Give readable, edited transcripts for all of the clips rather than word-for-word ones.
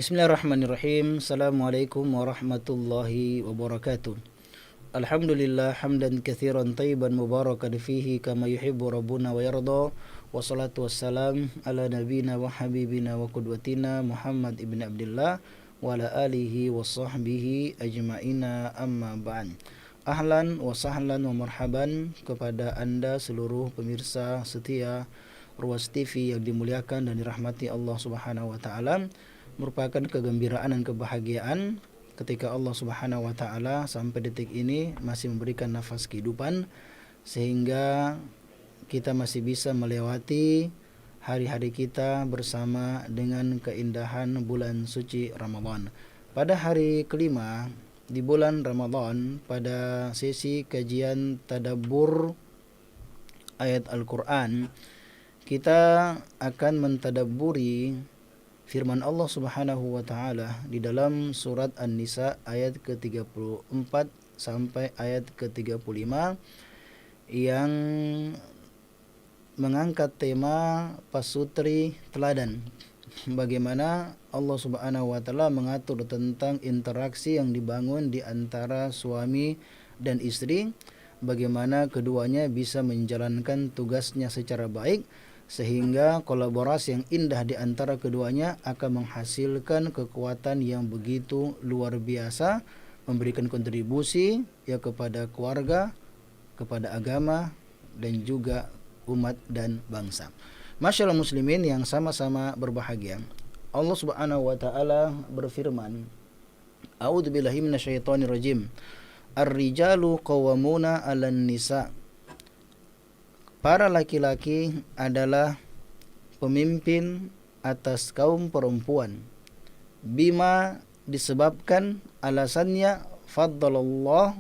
Bismillahirrahmanirrahim. Assalamualaikum warahmatullahi wabarakatuh. Alhamdulillah hamdan katsiran tayyiban mubarakan fihi kama yuhibbu rabbuna wa yarda. Wassalatu wassalam ala nabina wa habibina wa qudwatina Muhammad ibn Abdullah wa ala alihi wa sahbihi ajma'ina amma ba'd. Ahlan wa sahlan wa marhaban kepada Anda seluruh pemirsa setia Ruas TV yang dimuliakan dan dirahmati Allah Subhanahu wa taala. Merupakan kegembiraan dan kebahagiaan ketika Allah Subhanahu wa taala sampai detik ini masih memberikan nafas kehidupan sehingga kita masih bisa melewati hari-hari kita bersama dengan keindahan bulan suci Ramadan. Pada hari kelima di bulan Ramadan, pada sesi kajian tadabbur ayat Al-Qur'an, kita akan mentadabburi firman Allah Subhanahu wa taala di dalam surat An-Nisa ayat ke-34 sampai ayat ke-35 yang mengangkat tema pasutri teladan. Bagaimana Allah Subhanahu wa taala mengatur tentang interaksi yang dibangun di antara suami dan istri, bagaimana keduanya bisa menjalankan tugasnya secara baik sehingga kolaborasi yang indah di antara keduanya akan menghasilkan kekuatan yang begitu luar biasa, memberikan kontribusi ya kepada keluarga, kepada agama dan juga umat dan bangsa. Masyaallah muslimin yang sama-sama berbahagia. Allah Subhanahu wa taala berfirman, A'udzubillahi minasyaitonirrajim. Ar-rijalu qawwamuna 'alan nisa. Para laki-laki adalah pemimpin atas kaum perempuan. Bima disebabkan alasannya faddalallah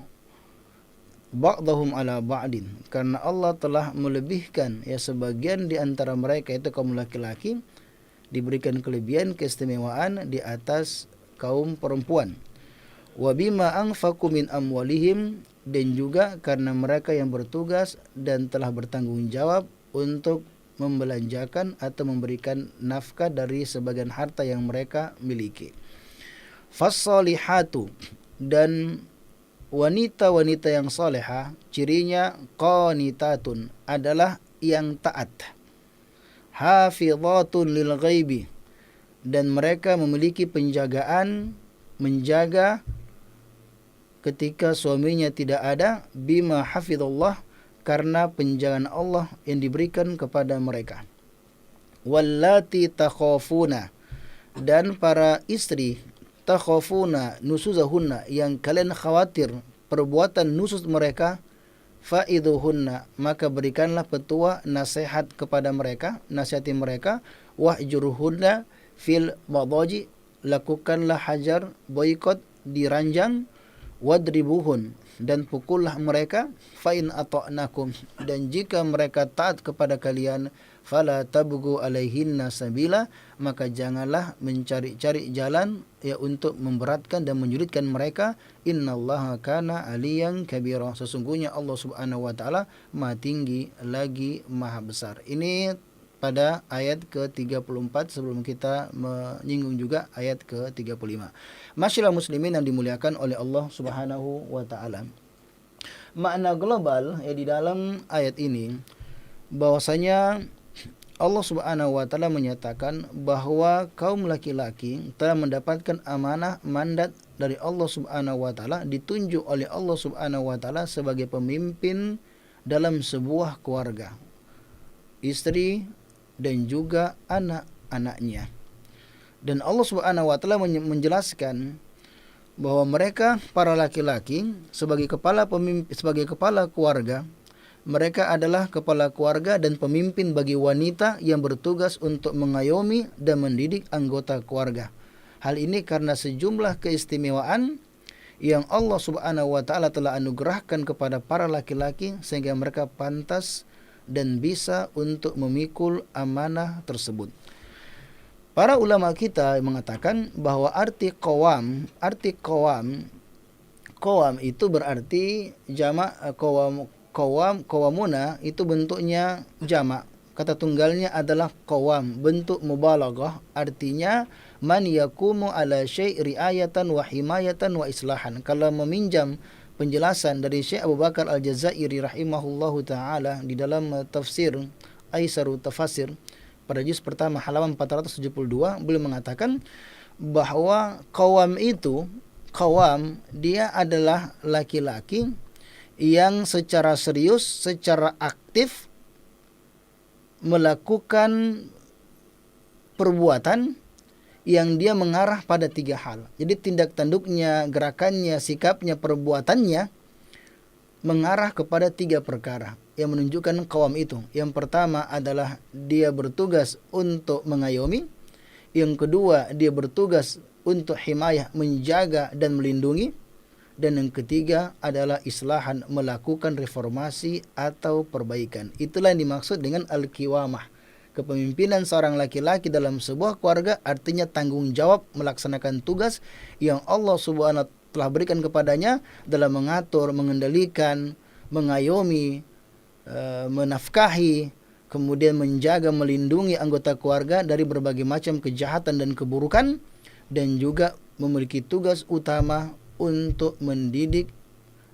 ba'dahum ala ba'din, karena Allah telah melebihkan ya sebagian di antara mereka itu kaum laki-laki diberikan kelebihan keistimewaan di atas kaum perempuan. Wa bima anfaqu min amwalihim, dan juga karena mereka yang bertugas dan telah bertanggung jawab untuk membelanjakan atau memberikan nafkah dari sebagian harta yang mereka miliki. Fassalihatu, dan wanita-wanita yang salehah cirinya qanitatun, adalah yang taat. Hafizatun lil ghaibi, dan mereka memiliki penjagaan, menjaga ketika suaminya tidak ada, bima hafizallah, karena penjagaan Allah yang diberikan kepada mereka. Wallati takhafuna, dan para istri takhafuna nusuzahunna, yang kalian khawatir perbuatan nusus mereka, faiduhunna, maka berikanlah petua nasihat kepada mereka, nasihati mereka. Wahjuruhunna fil madaji, lakukanlah hajar, boikot di ranjang. Wadribuhun, dan pukullah mereka. Fa'in ata'nakum, dan jika mereka taat kepada kalian, fala tabgu alaihinna sabila, maka janganlah mencari-cari jalan ya untuk memberatkan dan menyulitkan mereka. Innallaha kana aliyan kabira, sesungguhnya Allah Subhanahu wa taala Maha tinggi lagi Maha besar. Ini pada ayat ke-34, sebelum kita menyinggung juga ayat ke-35. Masyaallah muslimin yang dimuliakan oleh Allah Subhanahu wa taala. Makna global di dalam ayat ini bahwasanya Allah Subhanahu wa taala menyatakan bahwa kaum laki-laki telah mendapatkan amanah mandat dari Allah Subhanahu wa taala, ditunjuk oleh Allah Subhanahu wa taala sebagai pemimpin dalam sebuah keluarga. Istri dan juga anak-anaknya. Dan Allah Subhanahu wa taala menjelaskan bahwa mereka para laki-laki sebagai kepala pemimpin, sebagai kepala keluarga, mereka adalah kepala keluarga dan pemimpin bagi wanita yang bertugas untuk mengayomi dan mendidik anggota keluarga. Hal ini karena sejumlah keistimewaan yang Allah Subhanahu wa taala telah anugerahkan kepada para laki-laki sehingga mereka pantas dan bisa untuk memikul amanah tersebut. Para ulama kita mengatakan bahwa arti qawam itu berarti jamak. Qawamuna itu bentuknya jamak. Kata tunggalnya adalah qawam, bentuk mubalaghah, artinya man yakumu ala syai' riayatan wa himayatan wa islahan. Kalau meminjam penjelasan dari Syekh Abu Bakar Al-Jazairi rahimahullahu taala di dalam tafsir Aisaru Tafasir pada juz pertama halaman 472, beliau mengatakan bahwa qawam dia adalah laki-laki yang secara serius, secara aktif melakukan perbuatan yang dia mengarah pada 3 hal. Jadi tindak tanduknya, gerakannya, sikapnya, perbuatannya mengarah kepada 3 perkara yang menunjukkan qawam itu. Yang pertama adalah dia bertugas untuk mengayomi. Yang kedua, dia bertugas untuk himayah, menjaga dan melindungi. Dan yang ketiga adalah islahan, melakukan reformasi atau perbaikan. Itulah yang dimaksud dengan al-qiwamah. Kepemimpinan seorang laki-laki dalam sebuah keluarga artinya tanggung jawab melaksanakan tugas yang Allah Subhanahu wa taala telah berikan kepadanya dalam mengatur, mengendalikan, mengayomi, menafkahi, kemudian menjaga, melindungi anggota keluarga dari berbagai macam kejahatan dan keburukan, dan juga memiliki tugas utama untuk mendidik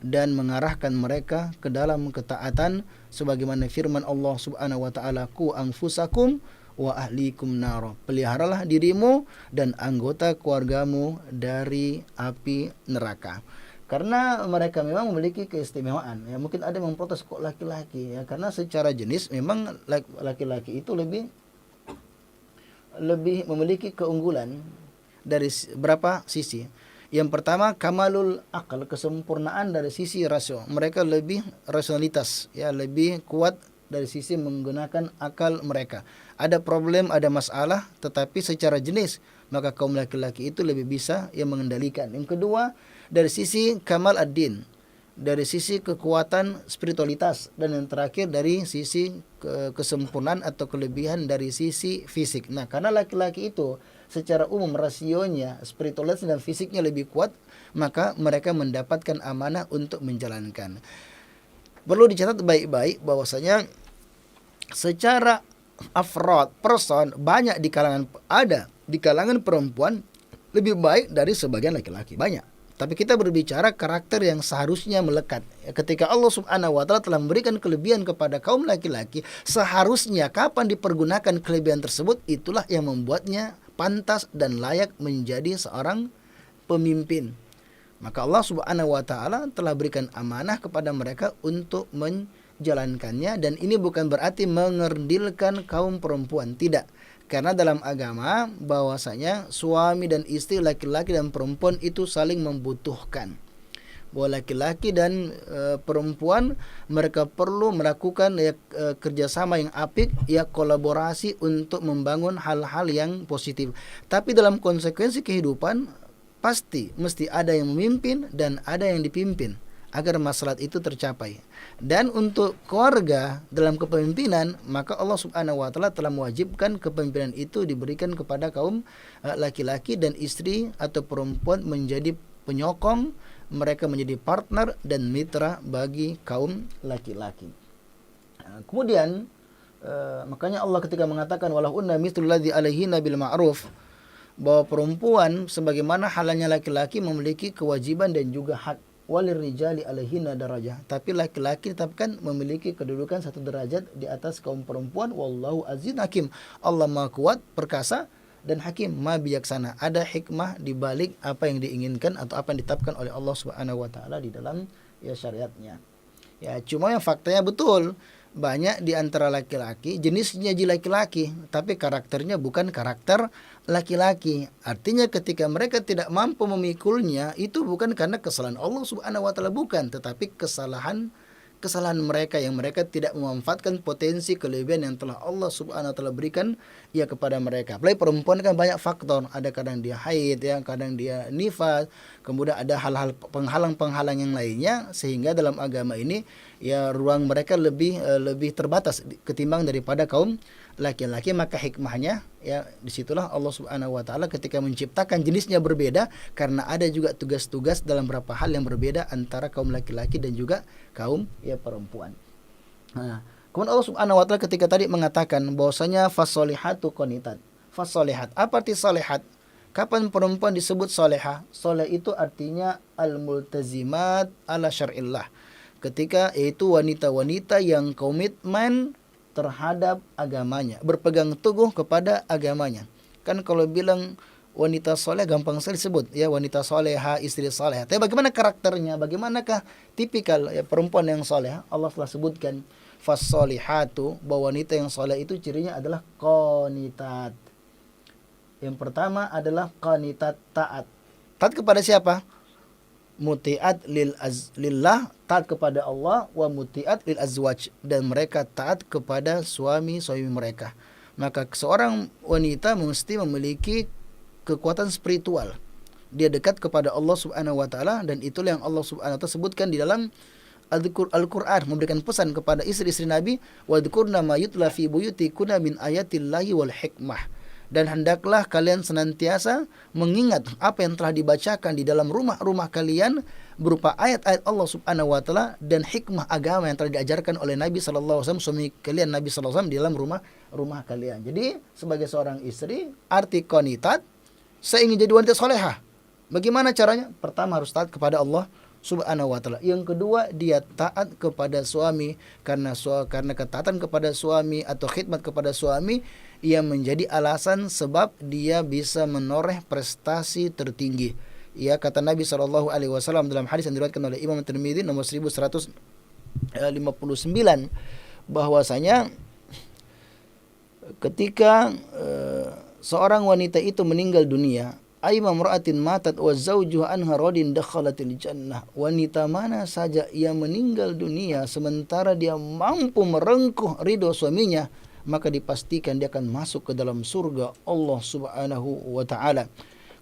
dan mengarahkan mereka ke dalam ketaatan sebagaimana firman Allah Subhanahu wa taala, qu anfusakum wa ahlikum nar. Peliharalah dirimu dan anggota keluargamu dari api neraka. Karena mereka memang memiliki keistimewaan. Ya, mungkin ada yang memprotes kok laki-laki ya, karena secara jenis memang laki-laki itu lebih memiliki keunggulan dari berapa sisi. Yang pertama, kamalul akal, kesempurnaan dari sisi rasio. Mereka lebih rasionalitas, ya, lebih kuat dari sisi menggunakan akal mereka. Ada problem, ada masalah, tetapi secara jenis maka kaum laki-laki itu lebih bisa yang mengendalikan. Yang kedua, dari sisi kamal ad-din, dari sisi kekuatan spiritualitas, dan yang terakhir dari sisi kesempurnaan atau kelebihan dari sisi fisik. Nah, karena laki-laki itu secara umum rasionya, spiritualitas dan fisiknya lebih kuat, maka mereka mendapatkan amanah untuk menjalankan. Perlu dicatat baik-baik bahwasanya secara afrod, person, banyak di kalangan perempuan lebih baik dari sebagian laki-laki, banyak. Tapi kita berbicara karakter yang seharusnya melekat. Ketika Allah Subhanahu wa taala telah memberikan kelebihan kepada kaum laki-laki, seharusnya kapan dipergunakan kelebihan tersebut, itulah yang membuatnya pantas dan layak menjadi seorang pemimpin. Maka Allah Subhanahu wa taala telah berikan amanah kepada mereka untuk menjalankannya, dan ini bukan berarti mengerdilkan kaum perempuan, tidak. Karena dalam agama bahwasanya suami dan istri, laki-laki dan perempuan itu saling membutuhkan. Bahwa laki-laki dan perempuan mereka perlu melakukan kerjasama yang apik, ya, kolaborasi untuk membangun hal-hal yang positif. Tapi dalam konsekuensi kehidupan pasti mesti ada yang memimpin dan ada yang dipimpin agar masalah itu tercapai. Dan untuk keluarga dalam kepemimpinan, maka Allah Subhanahu wa taala telah mewajibkan kepemimpinan itu diberikan kepada kaum laki-laki, dan istri atau perempuan menjadi penyokong, mereka menjadi partner dan mitra bagi kaum laki-laki. Kemudian makanya Allah ketika mengatakan walahunna mithlul ladzi alaihinna bil ma'ruf, bahwa perempuan sebagaimana halnya laki-laki memiliki kewajiban dan juga hak. Walirrijali alaihinna darajah, tapi laki-laki ditetapkan memiliki kedudukan 1 derajat di atas kaum perempuan. Wallahu azizun hakim, Allah Maha Kuat, perkasa dan hakim, Maha bijaksana. Ada hikmah di balik apa yang diinginkan atau apa yang ditetapkan oleh Allah Subhanahu wa taala di dalam syariatnya. Ya, cuma yang faktanya betul, banyak di antara laki-laki jenisnya laki-laki, tapi karakternya bukan karakter laki-laki. Artinya ketika mereka tidak mampu memikulnya, itu bukan karena kesalahan Allah Subhanahu wa taala, bukan, tetapi kesalahan mereka yang mereka tidak memanfaatkan potensi kelebihan yang telah Allah Subhanahu wa taala berikan ya kepada mereka. Apalagi perempuan kan banyak faktor, ada kadang dia haid, ya, kadang dia nifas, kemudian ada hal-hal penghalang-penghalang yang lainnya, sehingga dalam agama ini ya ruang mereka lebih terbatas ketimbang daripada kaum laki-laki. Maka hikmahnya, ya, disitulah Allah Subhanahu wa taala ketika menciptakan jenisnya berbeda, karena ada juga tugas-tugas dalam beberapa hal yang berbeda antara kaum laki-laki dan juga kaum perempuan. Nah, kemudian Allah Subhanahu wa taala ketika tadi mengatakan bahwasanya fasolihatu qanitat. Fasolihat, apa arti solihat? Kapan perempuan disebut soleha? Soleh itu artinya al-multazimat ala syar'illah. Ketika yaitu wanita-wanita yang komitmen terhadap agamanya, berpegang teguh kepada agamanya. Kan kalau bilang wanita soleh gampang sekali disebut, ya, wanita soleha, istri soleha. Tapi bagaimana karakternya? Bagaimanakah tipikal ya, perempuan yang soleh? Allah telah sebutkan fasolihatu, bahwa wanita yang soleh itu cirinya adalah qanitat. Yang pertama adalah qanitat, taat. Taat kepada siapa? Mutiat lillah, taat kepada Allah, wa mutiat lil azwaj, dan mereka taat kepada suami-suami mereka. Maka seorang wanita mesti memiliki kekuatan spiritual. Dia dekat kepada Allah Subhanahu wa taala, dan itulah yang Allah Subhanahu wa taala sebutkan di dalam Al-Qur'an, memberikan pesan kepada istri-istri Nabi, wadhkurna ma yutla fi buyutikunna min ayatillahi wal hikmah. Dan hendaklah kalian senantiasa mengingat apa yang telah dibacakan di dalam rumah-rumah kalian berupa ayat-ayat Allah Subhanahu wa taala dan hikmah agama yang telah diajarkan oleh Nabi sallallahu alaihi wasallam, suami kalian Nabi sallallahu alaihi wasallam, di dalam rumah kalian. Jadi sebagai seorang istri, arti qanitat, saya ingin jadi wanita solehah. Bagaimana caranya? Pertama harus taat kepada Allah Subhanahu wa taala. Yang kedua, dia taat kepada suami, karena ketaatan kepada suami atau khidmat kepada suami yang menjadi alasan sebab dia bisa menoreh prestasi tertinggi. Ya, kata Nabi sallallahu alaihi wasallam dalam hadis yang diriwayatkan oleh Imam Tirmidzi nomor 1159, bahwasanya ketika seorang wanita itu meninggal dunia, aima mar'atin matat wa zawjuha anha radin dakhalatil jannah. Wanita mana saja yang meninggal dunia sementara dia mampu merengkuh ridho suaminya, maka dipastikan dia akan masuk ke dalam surga Allah Subhanahu wa taala.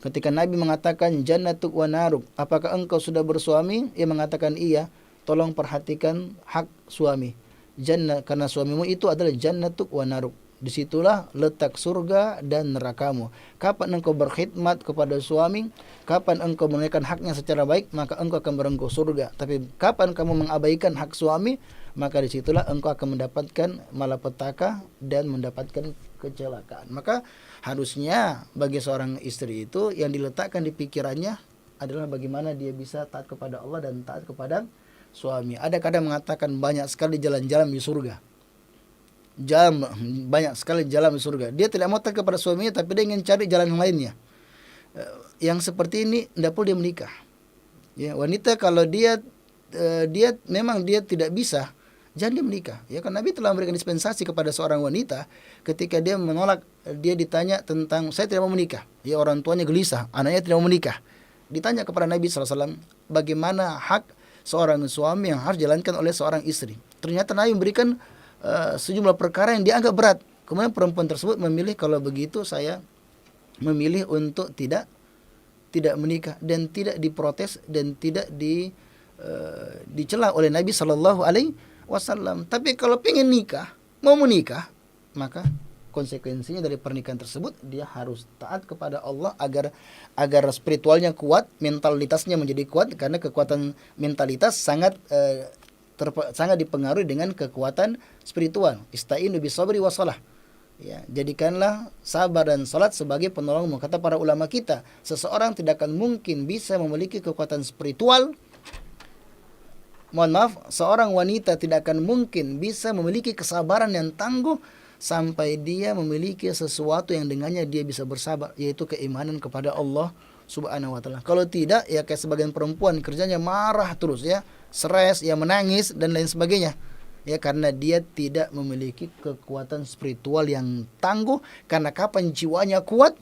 Ketika Nabi mengatakan jannatuk wa naruk, apakah engkau sudah bersuami? Ia mengatakan iya. Tolong perhatikan hak suami. Jannah, karena suamimu itu adalah jannatuk wa naruk. Disitulah letak surga dan nerakamu. Kapan engkau berkhidmat kepada suami, kapan engkau menunaikan haknya secara baik, maka engkau akan merengkuh surga. Tapi kapan kamu mengabaikan hak suami, maka disitulah engkau akan mendapatkan malapetaka dan mendapatkan kecelakaan. Maka harusnya bagi seorang istri itu yang diletakkan di pikirannya adalah bagaimana dia bisa taat kepada Allah dan taat kepada suami. Ada kadang mengatakan banyak sekali jalan-jalan di surga. Banyak sekali jalan di surga. Dia tidak mau taat kepada suaminya, tapi dia ingin cari jalan yang lainnya. Yang seperti ini tidak perlu dia menikah. Ya, wanita kalau dia memang dia tidak bisa, jangan dia menikah. Ya, kan Nabi telah memberikan dispensasi kepada seorang wanita ketika dia menolak, dia ditanya tentang saya tidak mau menikah. Ya, orang tuanya gelisah, anaknya tidak mau menikah. Ditanya kepada Nabi SAW, bagaimana hak seorang suami yang harus dijalankan oleh seorang istri. Ternyata Nabi memberikan sejumlah perkara yang dianggap berat. Kemudian perempuan tersebut memilih, kalau begitu saya memilih untuk tidak menikah, dan tidak diprotes dan tidak dicela oleh Nabi Shallallahu Alaihi Wasallam. Tapi kalau pengen nikah, mau menikah, maka konsekuensinya dari pernikahan tersebut dia harus taat kepada Allah agar spiritualnya kuat, mentalitasnya menjadi kuat, karena kekuatan mentalitas sangat dipengaruhi dengan kekuatan spiritual. Ista'inu bisabri wassalah. Ya, jadikanlah sabar dan salat sebagai penolongmu. Kata para ulama kita, seseorang tidak akan mungkin bisa memiliki kekuatan spiritual. Seorang wanita tidak akan mungkin bisa memiliki kesabaran yang tangguh sampai dia memiliki sesuatu yang dengannya dia bisa bersabar, yaitu keimanan kepada Allah Subhanahu wa taala. Kalau tidak, ya kayak sebagian perempuan kerjanya marah terus, ya, stres, ya, menangis dan lain sebagainya. Ya, karena dia tidak memiliki kekuatan spiritual yang tangguh. Karena kapan jiwanya kuat,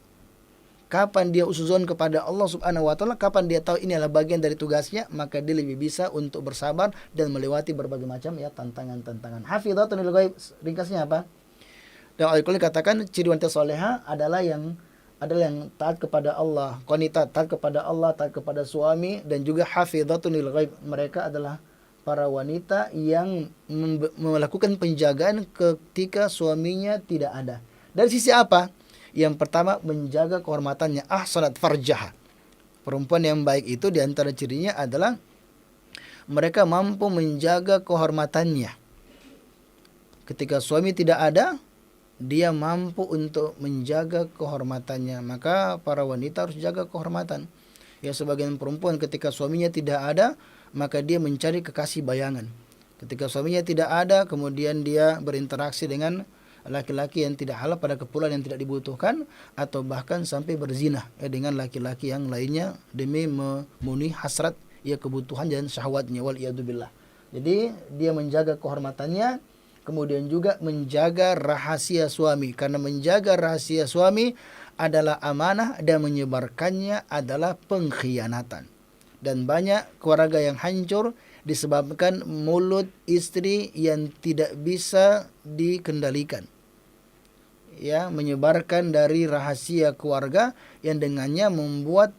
kapan dia usuzon kepada Allah Subhanahu wa taala, kapan dia tahu ini adalah bagian dari tugasnya, maka dia lebih bisa untuk bersabar dan melewati berbagai macam, ya, tantangan-tantangan. Hafizatun lil ghaib, ringkasnya apa? Dan Al-Qur'an katakan ciri wanita soleha adalah yang taat kepada Allah, qanitat, taat kepada Allah, taat kepada suami, dan juga hafizatun lil ghaib. Mereka adalah para wanita yang melakukan penjagaan ketika suaminya tidak ada. Dari sisi apa? Yang pertama, menjaga kehormatannya. Ahsanat farjaha. Perempuan yang baik itu diantara cirinya adalah mereka mampu menjaga kehormatannya. Ketika suami tidak ada, dia mampu untuk menjaga kehormatannya. Maka para wanita harus jaga kehormatan. Ya, sebagian perempuan ketika suaminya tidak ada, maka dia mencari kekasih bayangan. Ketika suaminya tidak ada, kemudian dia berinteraksi dengan laki-laki yang tidak halal pada keperluan yang tidak dibutuhkan, atau bahkan sampai berzina dengan laki-laki yang lainnya demi memenuhi hasrat kebutuhan dan syahwatnya, wal iyadzubillah. Jadi dia menjaga kehormatannya, kemudian juga menjaga rahasia suami, karena menjaga rahasia suami adalah amanah dan menyebarkannya adalah pengkhianatan. Dan banyak keluarga yang hancur disebabkan mulut istri yang tidak bisa dikendalikan. Ya, menyebarkan dari rahasia keluarga yang dengannya membuat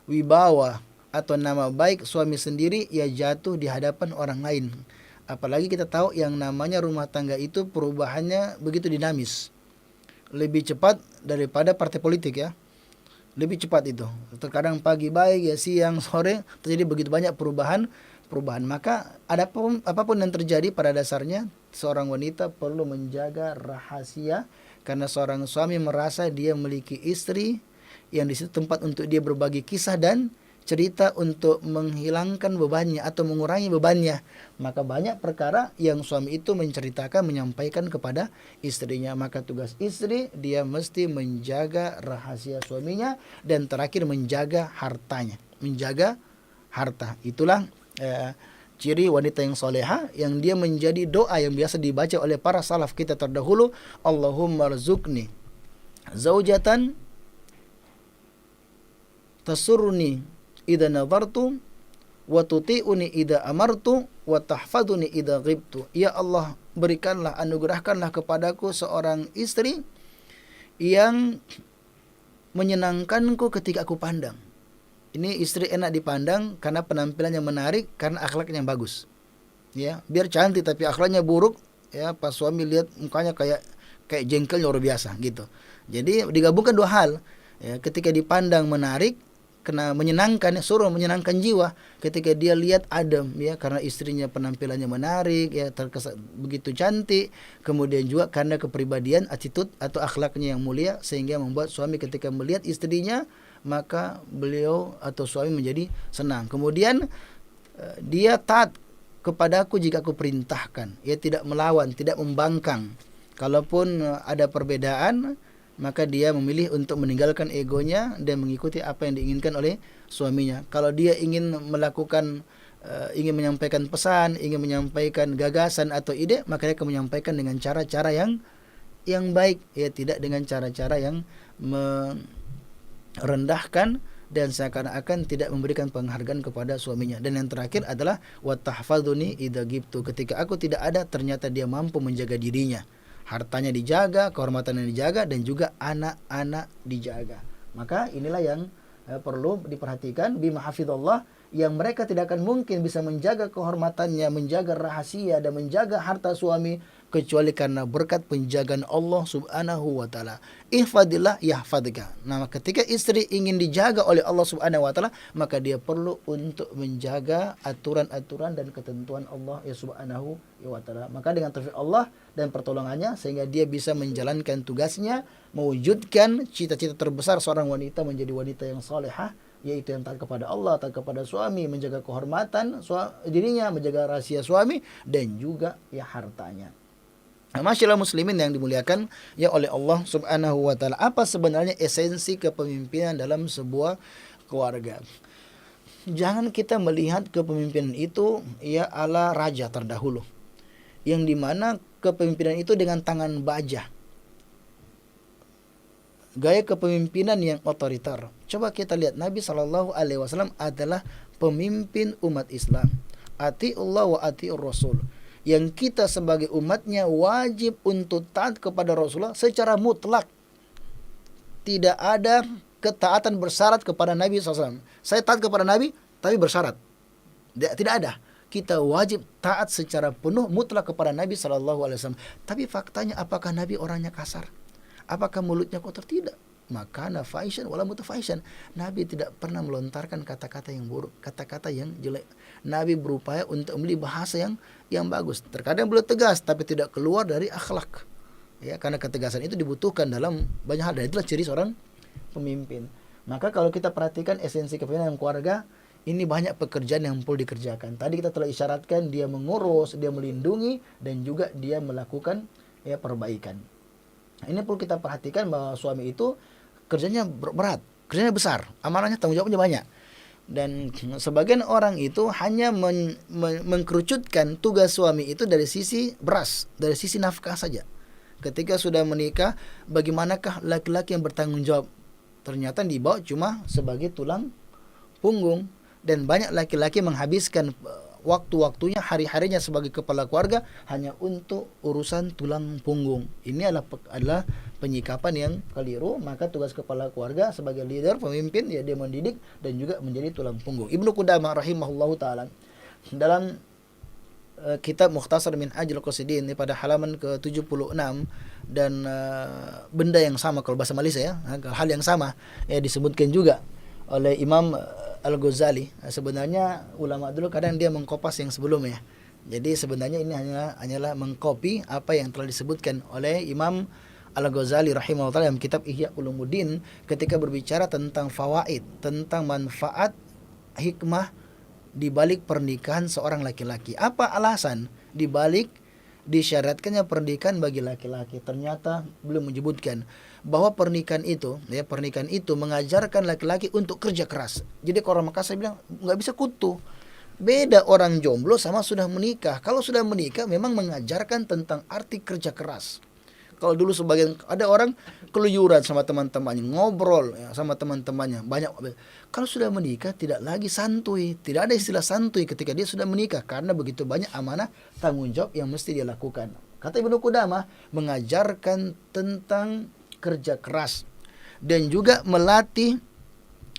wibawa atau nama baik suami sendiri jatuh di hadapan orang lain. Apalagi kita tahu yang namanya rumah tangga itu perubahannya begitu dinamis. Lebih cepat daripada partai politik ya. Lebih cepat itu. Terkadang pagi baik, siang, sore terjadi begitu banyak perubahan. Maka apapun yang terjadi, pada dasarnya seorang wanita perlu menjaga rahasia, karena seorang suami merasa dia memiliki istri yang di situ tempat untuk dia berbagi kisah dan cerita untuk menghilangkan bebannya atau mengurangi bebannya. Maka banyak perkara yang suami itu menceritakan, menyampaikan kepada istrinya. Maka tugas istri, dia mesti menjaga rahasia suaminya, dan terakhir menjaga hartanya, menjaga harta. Itulah ciri wanita yang soleha, yang dia menjadi doa yang biasa dibaca oleh para salaf kita terdahulu. Allahumma rzuqni zaujatan tasurni idza nadartu wa tuti'uni idza amartu wa tahfaduni idza ghibtu. Ya Allah, berikanlah, anugerahkanlah kepadaku seorang istri yang menyenangkanku ketika aku pandang. Ini istri enak dipandang karena penampilannya menarik, karena akhlaknya bagus. Ya, biar cantik tapi akhlaknya buruk, ya pas suami lihat mukanya kayak jengkel luar biasa gitu. Jadi digabungkan dua hal. Ya, ketika dipandang menarik, kena menyenangkan, suruh menyenangkan jiwa. Ketika dia lihat adem, ya, karena istrinya penampilannya menarik, ya, terkesan begitu cantik. Kemudian juga karena kepribadian, attitude atau akhlaknya yang mulia, sehingga membuat suami ketika melihat istrinya, maka beliau atau suami menjadi senang. Kemudian dia taat kepadaku jika aku perintahkan, ya, tidak melawan, tidak membangkang. Kalaupun ada perbedaan, maka dia memilih untuk meninggalkan egonya dan mengikuti apa yang diinginkan oleh suaminya. Kalau dia ingin melakukan, ingin menyampaikan pesan, ingin menyampaikan gagasan atau ide, maka dia akan menyampaikan dengan cara-cara yang baik, ya, tidak dengan cara-cara yang merendahkan dan seakan-akan tidak memberikan penghargaan kepada suaminya. Dan yang terakhir adalah wa tahfaduni idza ghibtu. Ketika aku tidak ada, ternyata dia mampu menjaga dirinya. Hartanya dijaga, kehormatannya dijaga, dan juga anak-anak dijaga. Maka inilah yang perlu diperhatikan. Bima hafidhallah, yang mereka tidak akan mungkin bisa menjaga kehormatannya, menjaga rahasia, dan menjaga harta suami, kecuali karena berkat penjagaan Allah subhanahu wa ta'ala. Ihfadillah yahfadka. Nah, ketika istri ingin dijaga oleh Allah subhanahu wa ta'ala, maka dia perlu untuk menjaga aturan-aturan dan ketentuan Allah subhanahu wa ta'ala. Maka dengan taufik Allah dan pertolongannya, sehingga dia bisa menjalankan tugasnya, mewujudkan cita-cita terbesar seorang wanita menjadi wanita yang salehah, yaitu yang taat kepada Allah, taat kepada suami, menjaga kehormatan dirinya, menjaga rahasia suami, dan juga hartanya. Nah, masyaallah muslimin yang dimuliakan oleh Allah subhanahu wa ta'ala, apa sebenarnya esensi kepemimpinan dalam sebuah keluarga? Jangan kita melihat kepemimpinan itu ala raja terdahulu, yang dimana kepemimpinan itu dengan tangan baja, gaya kepemimpinan yang otoriter. Coba kita lihat, Nabi SAW adalah pemimpin umat Islam. Atiullah wa atiur Rasul. Yang kita sebagai umatnya wajib untuk taat kepada Rasulullah secara mutlak. Tidak ada ketaatan bersyarat kepada Nabi SAW. Saya taat kepada Nabi tapi bersyarat. Tidak ada. Kita wajib taat secara penuh mutlak kepada Nabi SAW. Tapi faktanya, apakah Nabi orangnya kasar? Apakah mulutnya kotor? Tidak. Maka nafaishan wala mutafaishan. Nabi tidak pernah melontarkan kata-kata yang buruk, kata-kata yang jelek. Nabi berupaya untuk membeli bahasa yang bagus. Terkadang beliau tegas, tapi tidak keluar dari akhlak. Ya, karena ketegasan itu dibutuhkan dalam banyak hal, dan itulah ciri seorang pemimpin. Maka kalau kita perhatikan esensi kepemimpinan keluarga, ini banyak pekerjaan yang perlu dikerjakan. Tadi kita telah isyaratkan dia mengurus, dia melindungi, dan juga dia melakukan ya perbaikan. Ini perlu kita perhatikan bahwa suami itu kerjanya berat, kerjanya besar, amanahnya, tanggung jawabnya banyak. Dan sebagian orang itu hanya mengkerucutkan tugas suami itu dari sisi beras, dari sisi nafkah saja. Ketika sudah menikah, bagaimanakah laki-laki yang bertanggung jawab? Ternyata dibawa cuma sebagai tulang punggung. Dan banyak laki-laki menghabiskan waktu-waktunya, hari-harinya sebagai kepala keluarga hanya untuk urusan tulang punggung. Ini adalah penyikapan yang keliru. Maka tugas kepala keluarga sebagai leader, pemimpin, ya dia mendidik dan juga menjadi tulang punggung. Ibnu Qudamah rahimahullahu taala dalam kitab Mukhtasar Minhajul Qasidin pada halaman ke-76, dan benda yang sama kalau bahasa Malaysia ya, hal yang sama ya disebutkan juga oleh Imam Al-Ghazali. Sebenarnya ulama dulu kadang dia mengkopas yang sebelumnya. Jadi sebenarnya ini hanyalah mengkopi apa yang telah disebutkan oleh Imam Al-Ghazali rahimahullah dalam kitab Ihya Ulumuddin ketika berbicara tentang fawaid, tentang manfaat hikmah di balik pernikahan seorang laki-laki. Apa alasan di balik disyaratkannya pernikahan bagi laki-laki? Ternyata belum menyebutkan bahwa pernikahan itu mengajarkan laki-laki untuk kerja keras. Jadi kalau orang Makassar bilang nggak bisa kutu. Beda orang jomblo sama sudah menikah. Kalau sudah menikah memang mengajarkan tentang arti kerja keras. Kalau dulu sebagian ada orang keluyuran sama teman-temannya, ngobrol ya, sama teman-temannya banyak. Kalau sudah menikah tidak lagi santuy, tidak ada istilah santuy ketika dia sudah menikah karena begitu banyak amanah tanggung jawab yang mesti dia lakukan. Kata Ibnu Qudamah mengajarkan tentang kerja keras dan juga melatih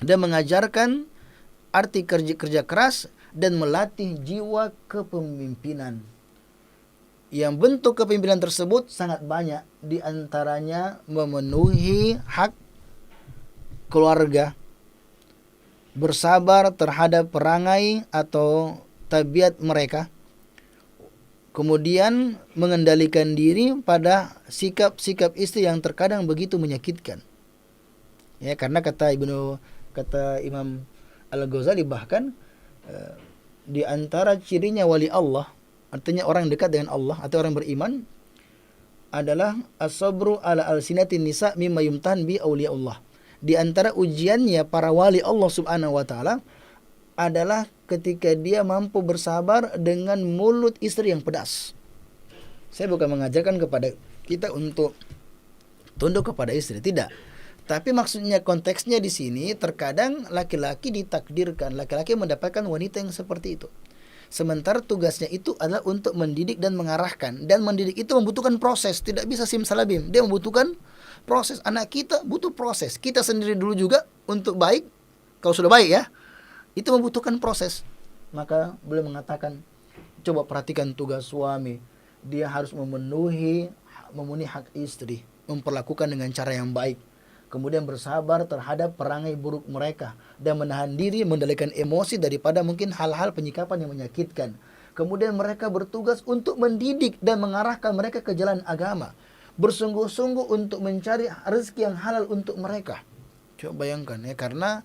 dan mengajarkan arti kerja keras dan melatih jiwa kepemimpinan. Yang bentuk kepemimpinan tersebut sangat banyak, di antaranya memenuhi hak keluarga, bersabar terhadap perangai atau tabiat mereka, kemudian mengendalikan diri pada sikap-sikap istri yang terkadang begitu menyakitkan. Ya, karena kata Imam Al-Ghazali bahkan di antara cirinya wali Allah, artinya orang dekat dengan Allah atau orang beriman, adalah as-sabru ala alsinatin nisa mimma yumtahan bi auliyaullah. Di antara ujiannya para wali Allah Subhanahu wa taala adalah ketika dia mampu bersabar dengan mulut istri yang pedas. Saya bukan mengajarkan kepada kita untuk tunduk kepada istri, tidak. Tapi maksudnya konteksnya di sini terkadang laki-laki ditakdirkan, laki-laki mendapatkan wanita yang seperti itu. Sementara tugasnya itu adalah untuk mendidik dan mengarahkan. Dan mendidik itu membutuhkan proses. Tidak bisa simsalabim. Dia membutuhkan proses. Anak kita butuh proses. Kita sendiri dulu juga untuk baik. Kalau sudah baik ya. Itu membutuhkan proses. Maka beliau mengatakan, coba perhatikan tugas suami. Dia harus memenuhi hak istri. Memperlakukan dengan cara yang baik. Kemudian bersabar terhadap perangai buruk mereka dan menahan diri mengendalikan emosi daripada mungkin hal-hal penyikapan yang menyakitkan. Kemudian mereka bertugas untuk mendidik dan mengarahkan mereka ke jalan agama, bersungguh-sungguh untuk mencari rezeki yang halal untuk mereka. Coba bayangkan ya, karena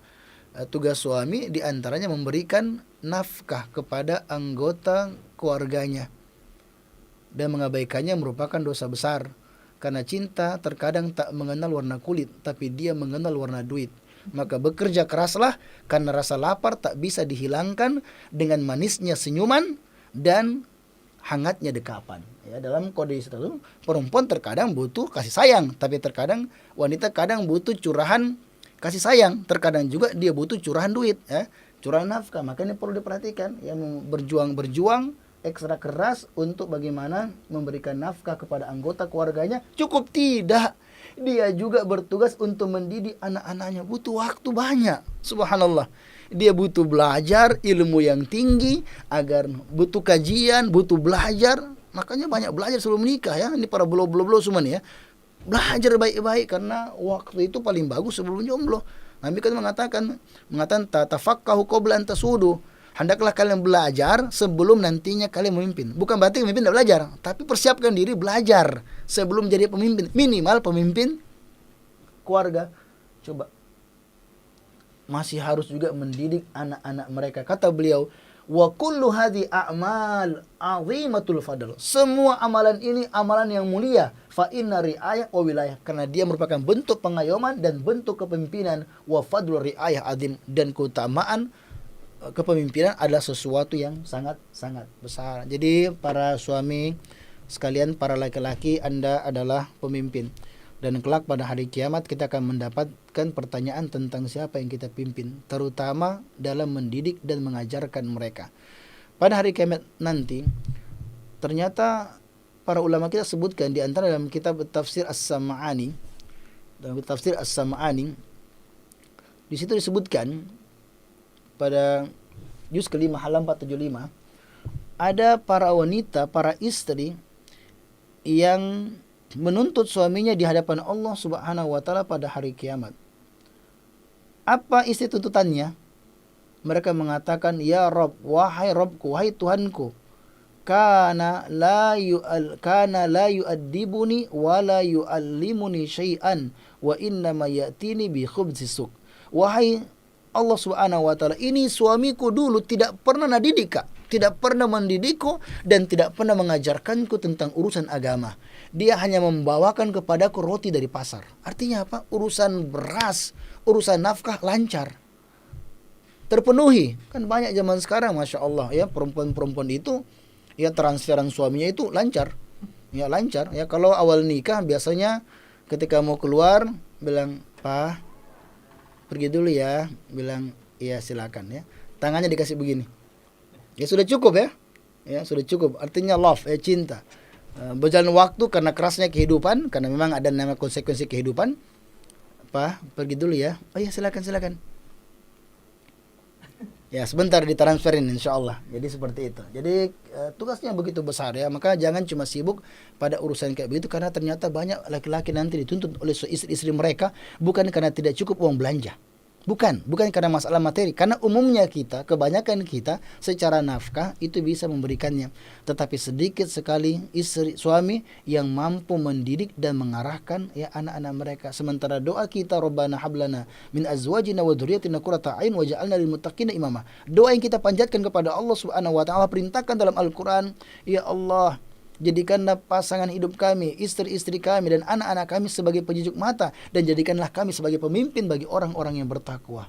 tugas suami diantaranya memberikan nafkah kepada anggota keluarganya, dan mengabaikannya merupakan dosa besar. Karena cinta terkadang tak mengenal warna kulit, tapi dia mengenal warna duit. Maka bekerja keraslah, karena rasa lapar tak bisa dihilangkan dengan manisnya senyuman dan hangatnya dekapan. Ya, dalam kode itu, perempuan terkadang butuh kasih sayang, tapi terkadang wanita kadang butuh curahan kasih sayang, terkadang juga dia butuh curahan duit, ya, curahan nafkah. Makanya perlu diperhatikan, yang berjuang ekstra keras untuk bagaimana memberikan nafkah kepada anggota keluarganya. Cukup tidak, dia juga bertugas untuk mendidik anak-anaknya. Butuh waktu banyak. Subhanallah. Dia butuh belajar ilmu yang tinggi, agar butuh kajian, butuh belajar. Makanya banyak belajar sebelum menikah ya. Ini para belo-belo semua nih ya. Belajar baik-baik, karena waktu itu paling bagus sebelum jomblo. Nabi kan mengatakan tatafaqahu qabla an tasudu. Hendaklah kalian belajar sebelum nantinya kalian memimpin. Bukan berarti memimpin tidak belajar, tapi persiapkan diri belajar sebelum jadi pemimpin, minimal pemimpin keluarga. Coba, masih harus juga mendidik anak-anak mereka. Kata beliau, wa kullu hadhi a'mal azimatul fadl. Semua amalan ini amalan yang mulia. Fa inna ri'ayah wa wilayah. Karena dia merupakan bentuk pengayoman dan bentuk kepemimpinan. Wa fadlu ri'ayah azim. Dan keutamaan kepemimpinan adalah sesuatu yang sangat-sangat besar. Jadi para suami sekalian, para laki-laki, Anda adalah pemimpin. Dan kelak pada hari kiamat kita akan mendapatkan pertanyaan tentang siapa yang kita pimpin, terutama dalam mendidik dan mengajarkan mereka. Pada hari kiamat nanti, ternyata para ulama kita sebutkan di antara dalam kitab Tafsir As-Sam'ani, di situ disebutkan pada juz kelima halaman 475, ada para wanita, para istri yang menuntut suaminya di hadapan Allah Subhanahu wa taala pada hari kiamat. Apa isi tuntutannya? Mereka mengatakan, ya Rabb, wahai Rabbku, wahai Tuhanku, kana la yu'addibuni wa la yu'allimuni syai'an wa inna ma ya'tini bi khubzis suq. Wahai Allah Subhanahu wa taala, ini suamiku dulu tidak pernah didik, Kak. Tidak pernah mendidikku dan tidak pernah mengajarkanku tentang urusan agama. Dia hanya membawakan kepadaku roti dari pasar. Artinya apa? Urusan beras, urusan nafkah lancar, terpenuhi. Kan banyak zaman sekarang, Masya Allah ya, perempuan-perempuan itu ya transferan suaminya itu lancar. Ya lancar. Ya kalau awal nikah biasanya ketika mau keluar bilang, "Pak, pergi dulu ya." Bilang, "Iya silakan ya." Tangannya dikasih begini. Ya sudah cukup ya. Ya sudah cukup. Artinya love, cinta. Berjalan waktu karena kerasnya kehidupan, karena memang ada nama konsekuensi kehidupan. Pak, pergi dulu ya. Oh iya silakan. Ya sebentar ditransferin insyaallah. Jadi seperti itu. Jadi tugasnya begitu besar ya. Maka jangan cuma sibuk pada urusan kayak begitu, karena ternyata banyak laki-laki nanti dituntut oleh istri-istri mereka bukan karena tidak cukup uang belanja. Bukan karena masalah materi, karena umumnya kita, kebanyakan kita secara nafkah itu bisa memberikannya, tetapi sedikit sekali suami yang mampu mendidik dan mengarahkan ya anak-anak mereka. Sementara doa kita, Rabbana hablana min azwajina wa dzurriyyatina qurrata a'yun waj'alna lil muttaqina imama. Doa yang kita panjatkan kepada Allah Subhanahu wa taala, perintahkan dalam Al-Qur'an, ya Allah, jadikanlah pasangan hidup kami, istri-istri kami dan anak-anak kami sebagai penyejuk mata, dan jadikanlah kami sebagai pemimpin bagi orang-orang yang bertakwa.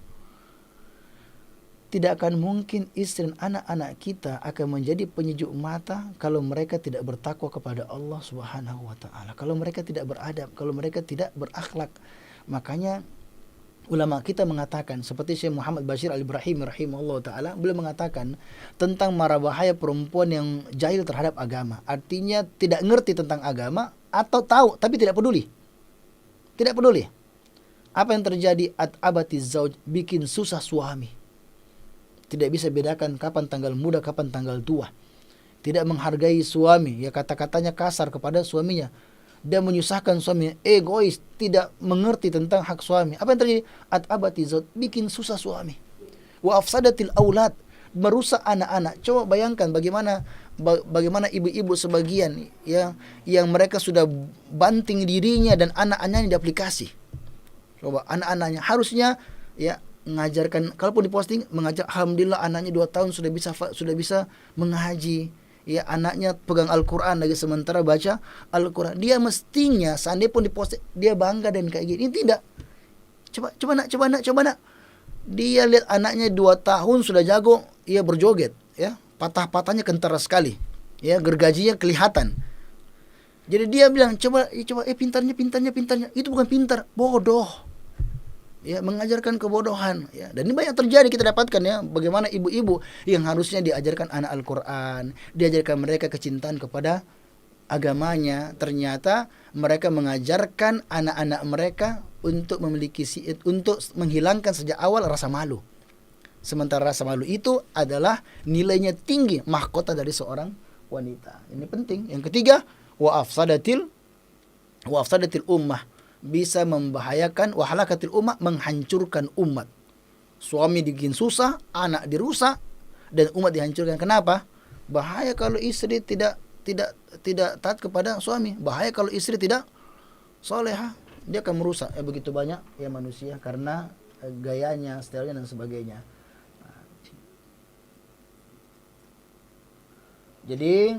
Tidak akan mungkin istri dan anak-anak kita akan menjadi penyejuk mata kalau mereka tidak bertakwa kepada Allah Subhanahu wa taala. Kalau mereka tidak beradab, kalau mereka tidak berakhlak. Makanya ulama kita mengatakan, seperti Syekh Muhammad Bashir Al-Ibrahimi rahimahullah ta'ala, beliau mengatakan tentang mara bahaya perempuan yang jahil terhadap agama. Artinya tidak ngerti tentang agama, atau tahu tapi tidak peduli. Tidak peduli. Apa yang terjadi? At-abati zauj, bikin susah suami. Tidak bisa bedakan kapan tanggal muda, kapan tanggal tua. Tidak menghargai suami, ya kata-katanya kasar kepada suaminya. Dan menyusahkan suami, egois, tidak mengerti tentang hak suami. Apa yang terjadi? At-abati zauj, bikin susah suami. Wa afsadatil aulad, merusak anak-anak. Coba bayangkan bagaimana ibu-ibu sebagian ya, yang mereka sudah banting dirinya dan anak-anaknya di aplikasi. Coba anak-anaknya harusnya ya mengajarkan, kalaupun diposting mengajar, alhamdulillah anaknya 2 tahun sudah bisa mengaji. Ya anaknya pegang Al-Quran lagi sementara baca Al-Quran. Dia mestinya seandainya pun diposting dia bangga dan kayak gini. Ini tidak. Coba nak. Dia lihat anaknya 2 tahun sudah jago, ia berjoget, ya patah-patahnya kentara sekali, ya gergajinya kelihatan. Jadi dia bilang coba pintarnya. Itu bukan pintar, bodoh. Ya mengajarkan kebodohan ya. Dan ini banyak terjadi, kita dapatkan ya, bagaimana ibu-ibu yang harusnya diajarkan anak Al-Quran, diajarkan mereka kecintaan kepada agamanya, ternyata mereka mengajarkan anak-anak mereka untuk untuk menghilangkan sejak awal rasa malu. Sementara rasa malu itu adalah nilainya tinggi, mahkota dari seorang wanita. Ini penting. Yang ketiga, wa afsadatil ummah, bisa membahayakan, wahalakatil ummah, menghancurkan umat. Suami bikin susah, anak dirusak, dan umat dihancurkan. Kenapa? Bahaya kalau istri tidak tidak taat kepada suami. Bahaya kalau istri tidak solehah, dia akan merusak begitu banyak ya manusia karena gayanya, stylenya dan sebagainya. Jadi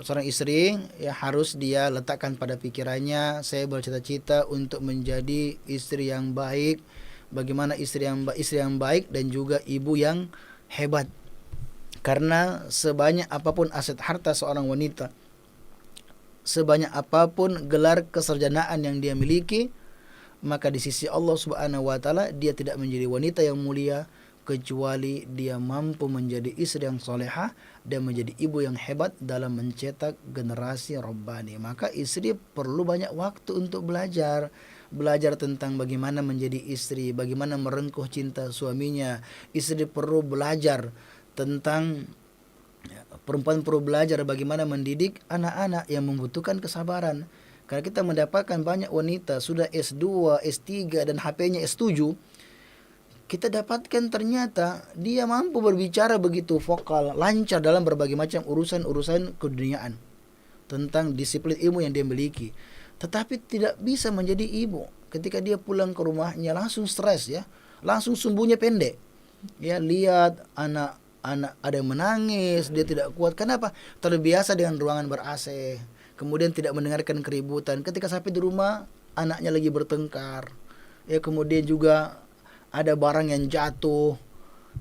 seorang istri ya harus dia letakkan pada pikirannya, saya bercita-cita untuk menjadi istri yang baik. Bagaimana istri yang baik dan juga ibu yang hebat. Karena sebanyak apapun aset harta seorang wanita, sebanyak apapun gelar kesarjanaan yang dia miliki, maka di sisi Allah Subhanahu wa taala dia tidak menjadi wanita yang mulia kecuali dia mampu menjadi istri yang solehah dan menjadi ibu yang hebat dalam mencetak generasi Rabbani. Maka istri perlu banyak waktu untuk belajar tentang bagaimana menjadi istri, bagaimana merengkuh cinta suaminya. Istri perlu belajar tentang, perempuan perlu belajar bagaimana mendidik anak-anak yang membutuhkan kesabaran. Karena kita mendapatkan banyak wanita sudah S2, S3 dan HP-nya S7, kita dapatkan ternyata dia mampu berbicara begitu vokal, lancar dalam berbagai macam urusan-urusan keduniaan tentang disiplin ilmu yang dia miliki. Tetapi tidak bisa menjadi ibu. Ketika dia pulang ke rumahnya langsung stres ya, langsung sumbunya pendek. Ya, lihat anak ada yang menangis, dia tidak kuat. Kenapa? Terbiasa dengan ruangan ber-AC. Kemudian tidak mendengarkan keributan. Ketika sampai di rumah, anaknya lagi bertengkar. Ya, kemudian juga ada barang yang jatuh,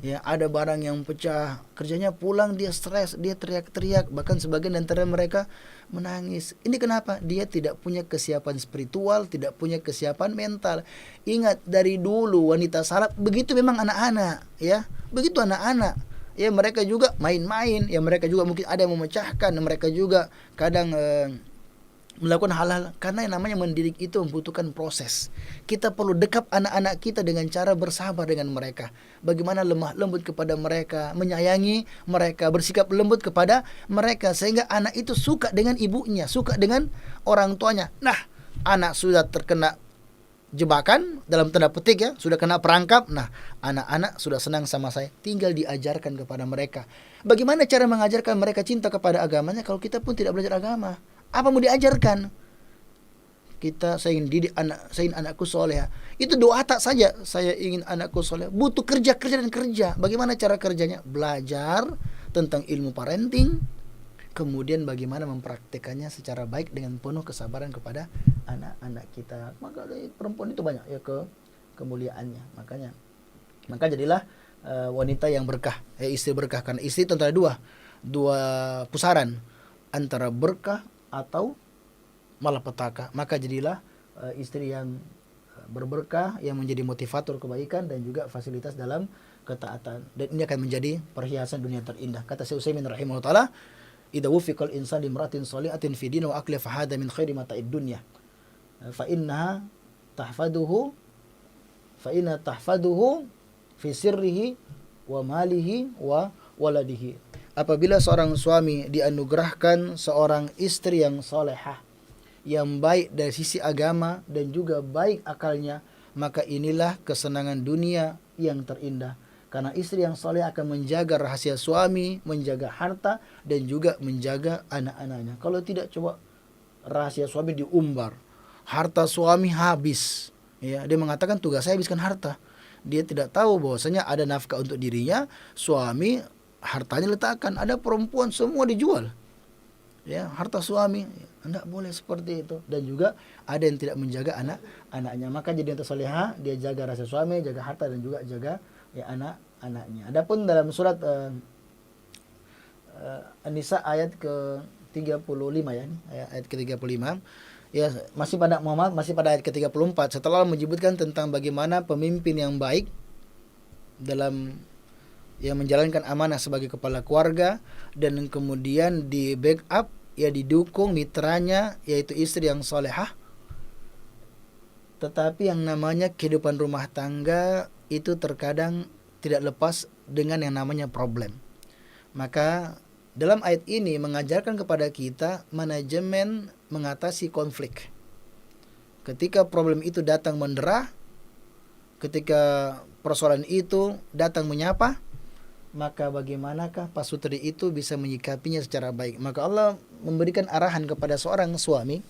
ya, ada barang yang pecah. Kerjanya pulang dia stres, dia teriak-teriak, bahkan sebagian antara mereka menangis. Ini kenapa? Dia tidak punya kesiapan spiritual, tidak punya kesiapan mental. Ingat dari dulu wanita salaf begitu memang anak-anak, ya. Begitu anak-anak. Ya, mereka juga main-main, ya mereka juga mungkin ada yang memecahkan, mereka juga kadang melakukan hal-hal, karena yang namanya mendidik itu membutuhkan proses. Kita perlu dekap anak-anak kita dengan cara bersabar dengan mereka. Bagaimana lemah lembut kepada mereka, menyayangi mereka, bersikap lembut kepada mereka sehingga anak itu suka dengan ibunya, suka dengan orang tuanya. Nah, anak sudah terkena jebakan dalam tanda petik ya, sudah kena perangkap. Nah, anak-anak sudah senang sama saya, tinggal diajarkan kepada mereka. Bagaimana cara mengajarkan mereka cinta kepada agamanya kalau kita pun tidak belajar agama? Apa mau diajarkan? Saya ingin didik saya ingin anakku soleh. Itu doa tak saja, saya ingin anakku soleh. Butuh kerja dan kerja. Bagaimana cara kerjanya? Belajar tentang ilmu parenting, kemudian bagaimana mempraktekannya secara baik dengan penuh kesabaran kepada anak-anak kita. Maka perempuan itu banyak ya kemuliaannya. Maka jadilah wanita yang berkah, istri berkah. Karena istri tentu ada dua pusaran, antara berkah atau malapetaka. Maka jadilah istri yang berberkah, yang menjadi motivator kebaikan dan juga fasilitas dalam ketaatan. Dan ini akan menjadi perhiasan dunia terindah. Kata Syekh Utsaimin rahimahullah taala, "Idza wufiqal insan limratin shalihatin fi dinihi wa aqli fa hada min khairi mata'id dunya. Fa innaha tahfaduhu fi sirrihi wa malihi wa waladihi." Apabila seorang suami dianugerahkan seorang istri yang solehah, yang baik dari sisi agama dan juga baik akalnya, maka inilah kesenangan dunia yang terindah. Karena istri yang soleh akan menjaga rahasia suami, menjaga harta, dan juga menjaga anak-anaknya. Kalau tidak, coba rahasia suami diumbar, harta suami habis. Ya, dia mengatakan tugas saya habiskan harta. Dia tidak tahu bahwasanya ada nafkah untuk dirinya, suami hartanya letakkan. Ada perempuan semua dijual, ya, harta suami. Tidak boleh seperti itu. Dan juga ada yang tidak menjaga anak-anaknya. Maka jadi yang tersolehah, dia jaga rahasia suami, jaga harta, dan juga jaga ya anak-anaknya. Adapun dalam surat An-Nisa ayat ke-35 ya, ayat ke-35 ya, masih pada ayat ke-34, setelah menyebutkan tentang bagaimana pemimpin yang baik dalam yang menjalankan amanah sebagai kepala keluarga, dan kemudian di backup, ya didukung mitranya yaitu istri yang solehah. Tetapi yang namanya kehidupan rumah tangga itu terkadang tidak lepas dengan yang namanya problem. Maka dalam ayat ini mengajarkan kepada kita manajemen mengatasi konflik. Ketika problem itu datang menderah, ketika persoalan itu datang menyapa, maka bagaimanakah pasutri itu bisa menyikapinya secara baik? Maka Allah memberikan arahan kepada seorang suami.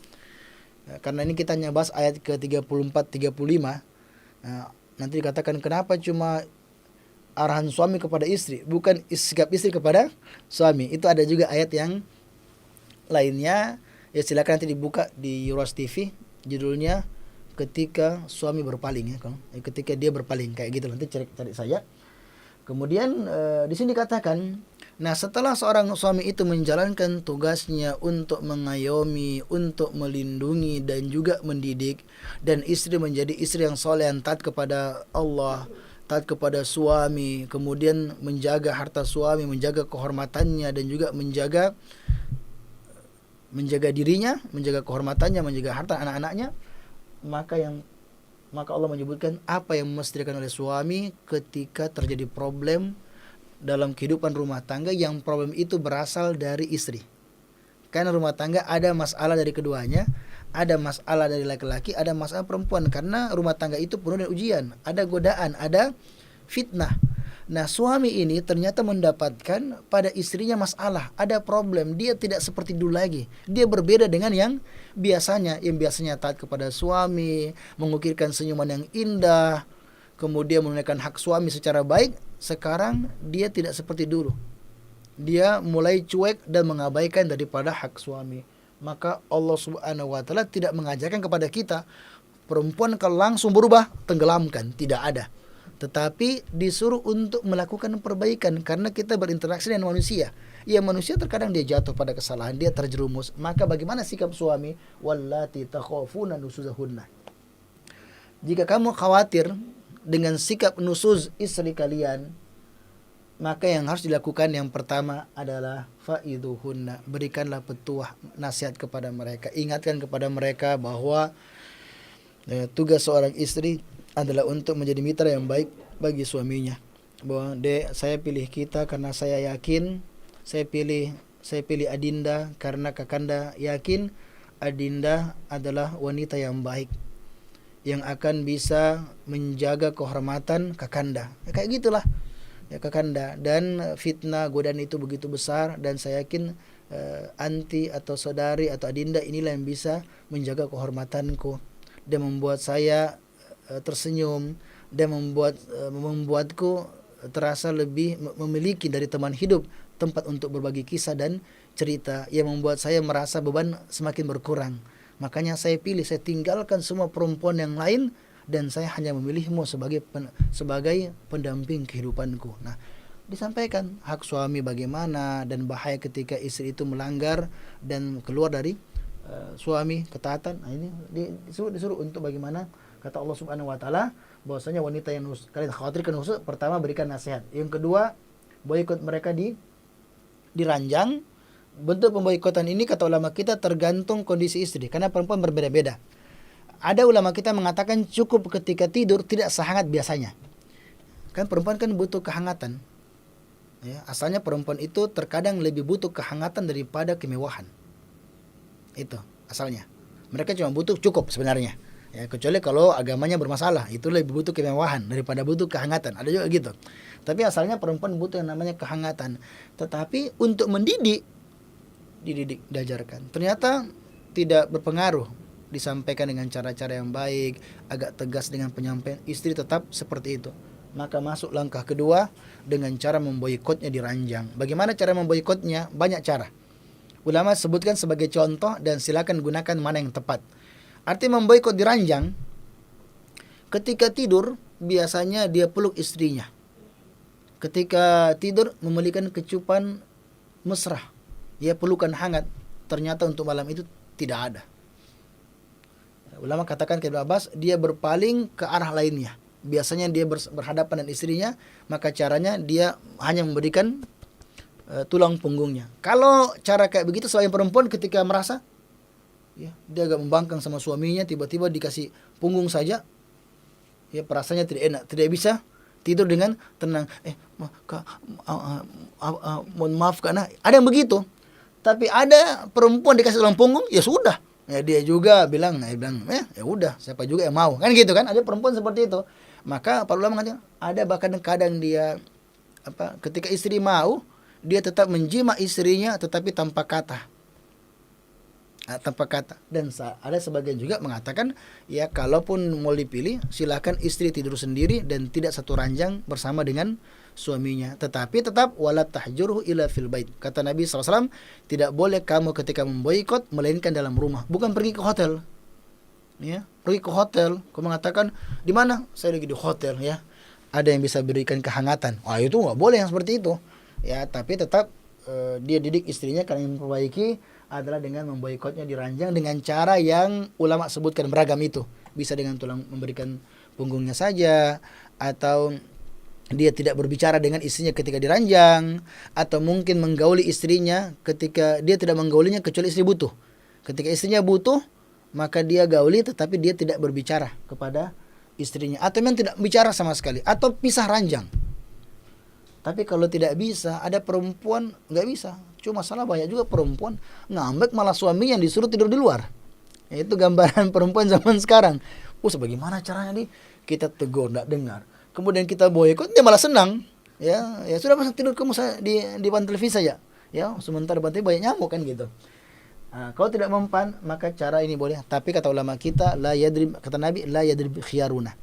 Karena ini kita hanya bahas ayat ke-34 35. Nanti dikatakan kenapa cuma arahan suami kepada istri, bukan sikap istri kepada suami. Itu ada juga ayat yang lainnya. Ya silakan nanti dibuka di Yuras TV, judulnya ketika suami berpaling ya, ketika dia berpaling kayak gitu, nanti cari saya. Kemudian di sini dikatakan, nah setelah seorang suami itu menjalankan tugasnya untuk mengayomi, untuk melindungi dan juga mendidik, dan istri menjadi istri yang soleh, yang taat kepada Allah, taat kepada suami, kemudian menjaga harta suami, menjaga kehormatannya, dan juga menjaga dirinya, menjaga kehormatannya, menjaga harta anak-anaknya, maka Allah menyebutkan apa yang mestikan oleh suami ketika terjadi problem dalam kehidupan rumah tangga, yang problem itu berasal dari istri. Karena rumah tangga ada masalah dari keduanya, ada masalah dari laki-laki, ada masalah perempuan. Karena rumah tangga itu penuh dengan ujian, ada godaan, ada fitnah. Nah suami ini ternyata mendapatkan pada istrinya masalah, ada problem, dia tidak seperti dulu lagi. Dia berbeda dengan yang biasanya taat kepada suami, mengukirkan senyuman yang indah, kemudian menunaikan hak suami secara baik. Sekarang dia tidak seperti dulu. Dia mulai cuek dan mengabaikan daripada hak suami. Maka Allah Subhanahu wa taala tidak mengajarkan kepada kita perempuan kalau langsung berubah tenggelamkan, tidak ada. Tetapi disuruh untuk melakukan perbaikan, karena kita berinteraksi dengan manusia. Ya manusia terkadang dia jatuh pada kesalahan, dia terjerumus. Maka bagaimana sikap suami? Wallati takhafuna nusuzahunna. Jika kamu khawatir dengan sikap nusuz istri kalian, maka yang harus dilakukan yang pertama adalah faiduhunna. Berikanlah petuah, nasihat kepada mereka. Ingatkan kepada mereka bahwa tugas seorang istri adalah untuk menjadi mitra yang baik bagi suaminya. Bahwa saya pilih kita karena saya yakin, saya pilih Adinda karena kakanda yakin Adinda adalah wanita yang baik, yang akan bisa menjaga kehormatan kakanda. Ya, kayak gitulah ya kakanda. Dan fitnah godaan itu begitu besar, dan saya yakin anti atau saudari atau Adinda inilah yang bisa menjaga kehormatanku dan membuat saya tersenyum, dan membuatku terasa lebih memiliki dari teman hidup tempat untuk berbagi kisah dan cerita, yang membuat saya merasa beban semakin berkurang. Makanya saya tinggalkan semua perempuan yang lain, dan saya hanya memilihmu sebagai pendamping kehidupanku. Nah, disampaikan hak suami bagaimana, dan bahaya ketika istri itu melanggar dan keluar dari suami ketaatan. Nah, ini disuruh untuk bagaimana. Kata Allah Subhanahu wa taala bahwasanya wanita yang kalian khawatirkan nusuk, pertama berikan nasihat. Yang kedua, boikot mereka di ranjang. Bentuk pemboikotan ini kata ulama kita tergantung kondisi istri, karena perempuan berbeda-beda. Ada ulama kita mengatakan cukup ketika tidur, tidak sehangat biasanya. Kan perempuan kan butuh kehangatan. Ya, asalnya perempuan itu terkadang lebih butuh kehangatan daripada kemewahan. Itu asalnya. Mereka cuma butuh cukup sebenarnya. Ya, kecuali kalau agamanya bermasalah, itu lebih butuh kemewahan daripada butuh kehangatan. Ada juga gitu. Tapi asalnya perempuan butuh yang namanya kehangatan. Tetapi untuk dididik, diajarkan. Ternyata tidak berpengaruh. Disampaikan dengan cara-cara yang baik, agak tegas dengan penyampaian, istri tetap seperti itu. Maka masuk langkah kedua dengan cara memboikotnya di ranjang. Bagaimana cara memboikotnya? Banyak cara. Ulama sebutkan sebagai contoh, dan silakan gunakan mana yang tepat. Arti memboikot di ranjang, ketika tidur biasanya dia peluk istrinya. Ketika tidur memberikan kecupan mesra, dia pelukan hangat. Ternyata untuk malam itu tidak ada. Ulama katakan ke Ibnu Abbas, dia berpaling ke arah lainnya. Biasanya dia berhadapan dengan istrinya, maka caranya dia hanya memberikan tulang punggungnya. Kalau cara kayak begitu sebagai perempuan ketika merasa ya, dia agak membangkang sama suaminya, tiba-tiba dikasih punggung saja, ya perasaannya tidak enak, tidak bisa tidur dengan tenang. Mohon maaf karena ada yang begitu. Tapi ada perempuan dikasih tulang punggung, ya sudah, ya dia juga bilang ya udah, siapa juga yang mau, kan gitu kan. Ada perempuan seperti itu. Maka para ulama mengatakan ada bahkan kadang dia ketika istri mau, dia tetap menjima istrinya tetapi tanpa kata. Tanpa kata. Dan ada sebagian juga mengatakan, ya kalaupun mau dipilih, silakan istri tidur sendiri dan tidak satu ranjang bersama dengan suaminya. Tetapi tetap wala tahjurhu ila fil bait. Kata Nabi SAW, tidak boleh kamu ketika memboikot melainkan dalam rumah, bukan pergi ke hotel. Ya, pergi ke hotel, kamu mengatakan di mana? Saya lagi di hotel, ya. Ada yang bisa berikan kehangatan. Itu nggak boleh yang seperti itu. Ya, tapi tetap dia didik istrinya karena yang memperbaiki adalah dengan memboikotnya di ranjang dengan cara yang ulama sebutkan beragam itu. Bisa dengan memberikan punggungnya saja, atau dia tidak berbicara dengan istrinya ketika di ranjang, atau mungkin menggauli istrinya ketika dia tidak menggaulinya kecuali istri butuh. Ketika istrinya butuh, maka dia gauli tetapi dia tidak berbicara kepada istrinya, atau memang tidak bicara sama sekali, atau pisah ranjang. Tapi kalau tidak bisa, ada perempuan nggak bisa. Cuma masalah banyak juga perempuan ngambek malah suaminya yang disuruh tidur di luar. Itu gambaran perempuan zaman sekarang. Sebagaimana caranya nih? Kita tegur, nggak dengar. Kemudian kita boykot, dia malah senang. Ya sudah masa tidur kamu di depan televisi saja. Ya, sementara bantai banyak nyamuk kan gitu. Kalau tidak mempan, maka cara ini boleh. Tapi kata ulama kita, kata Nabi, la yadrib khiyaruna.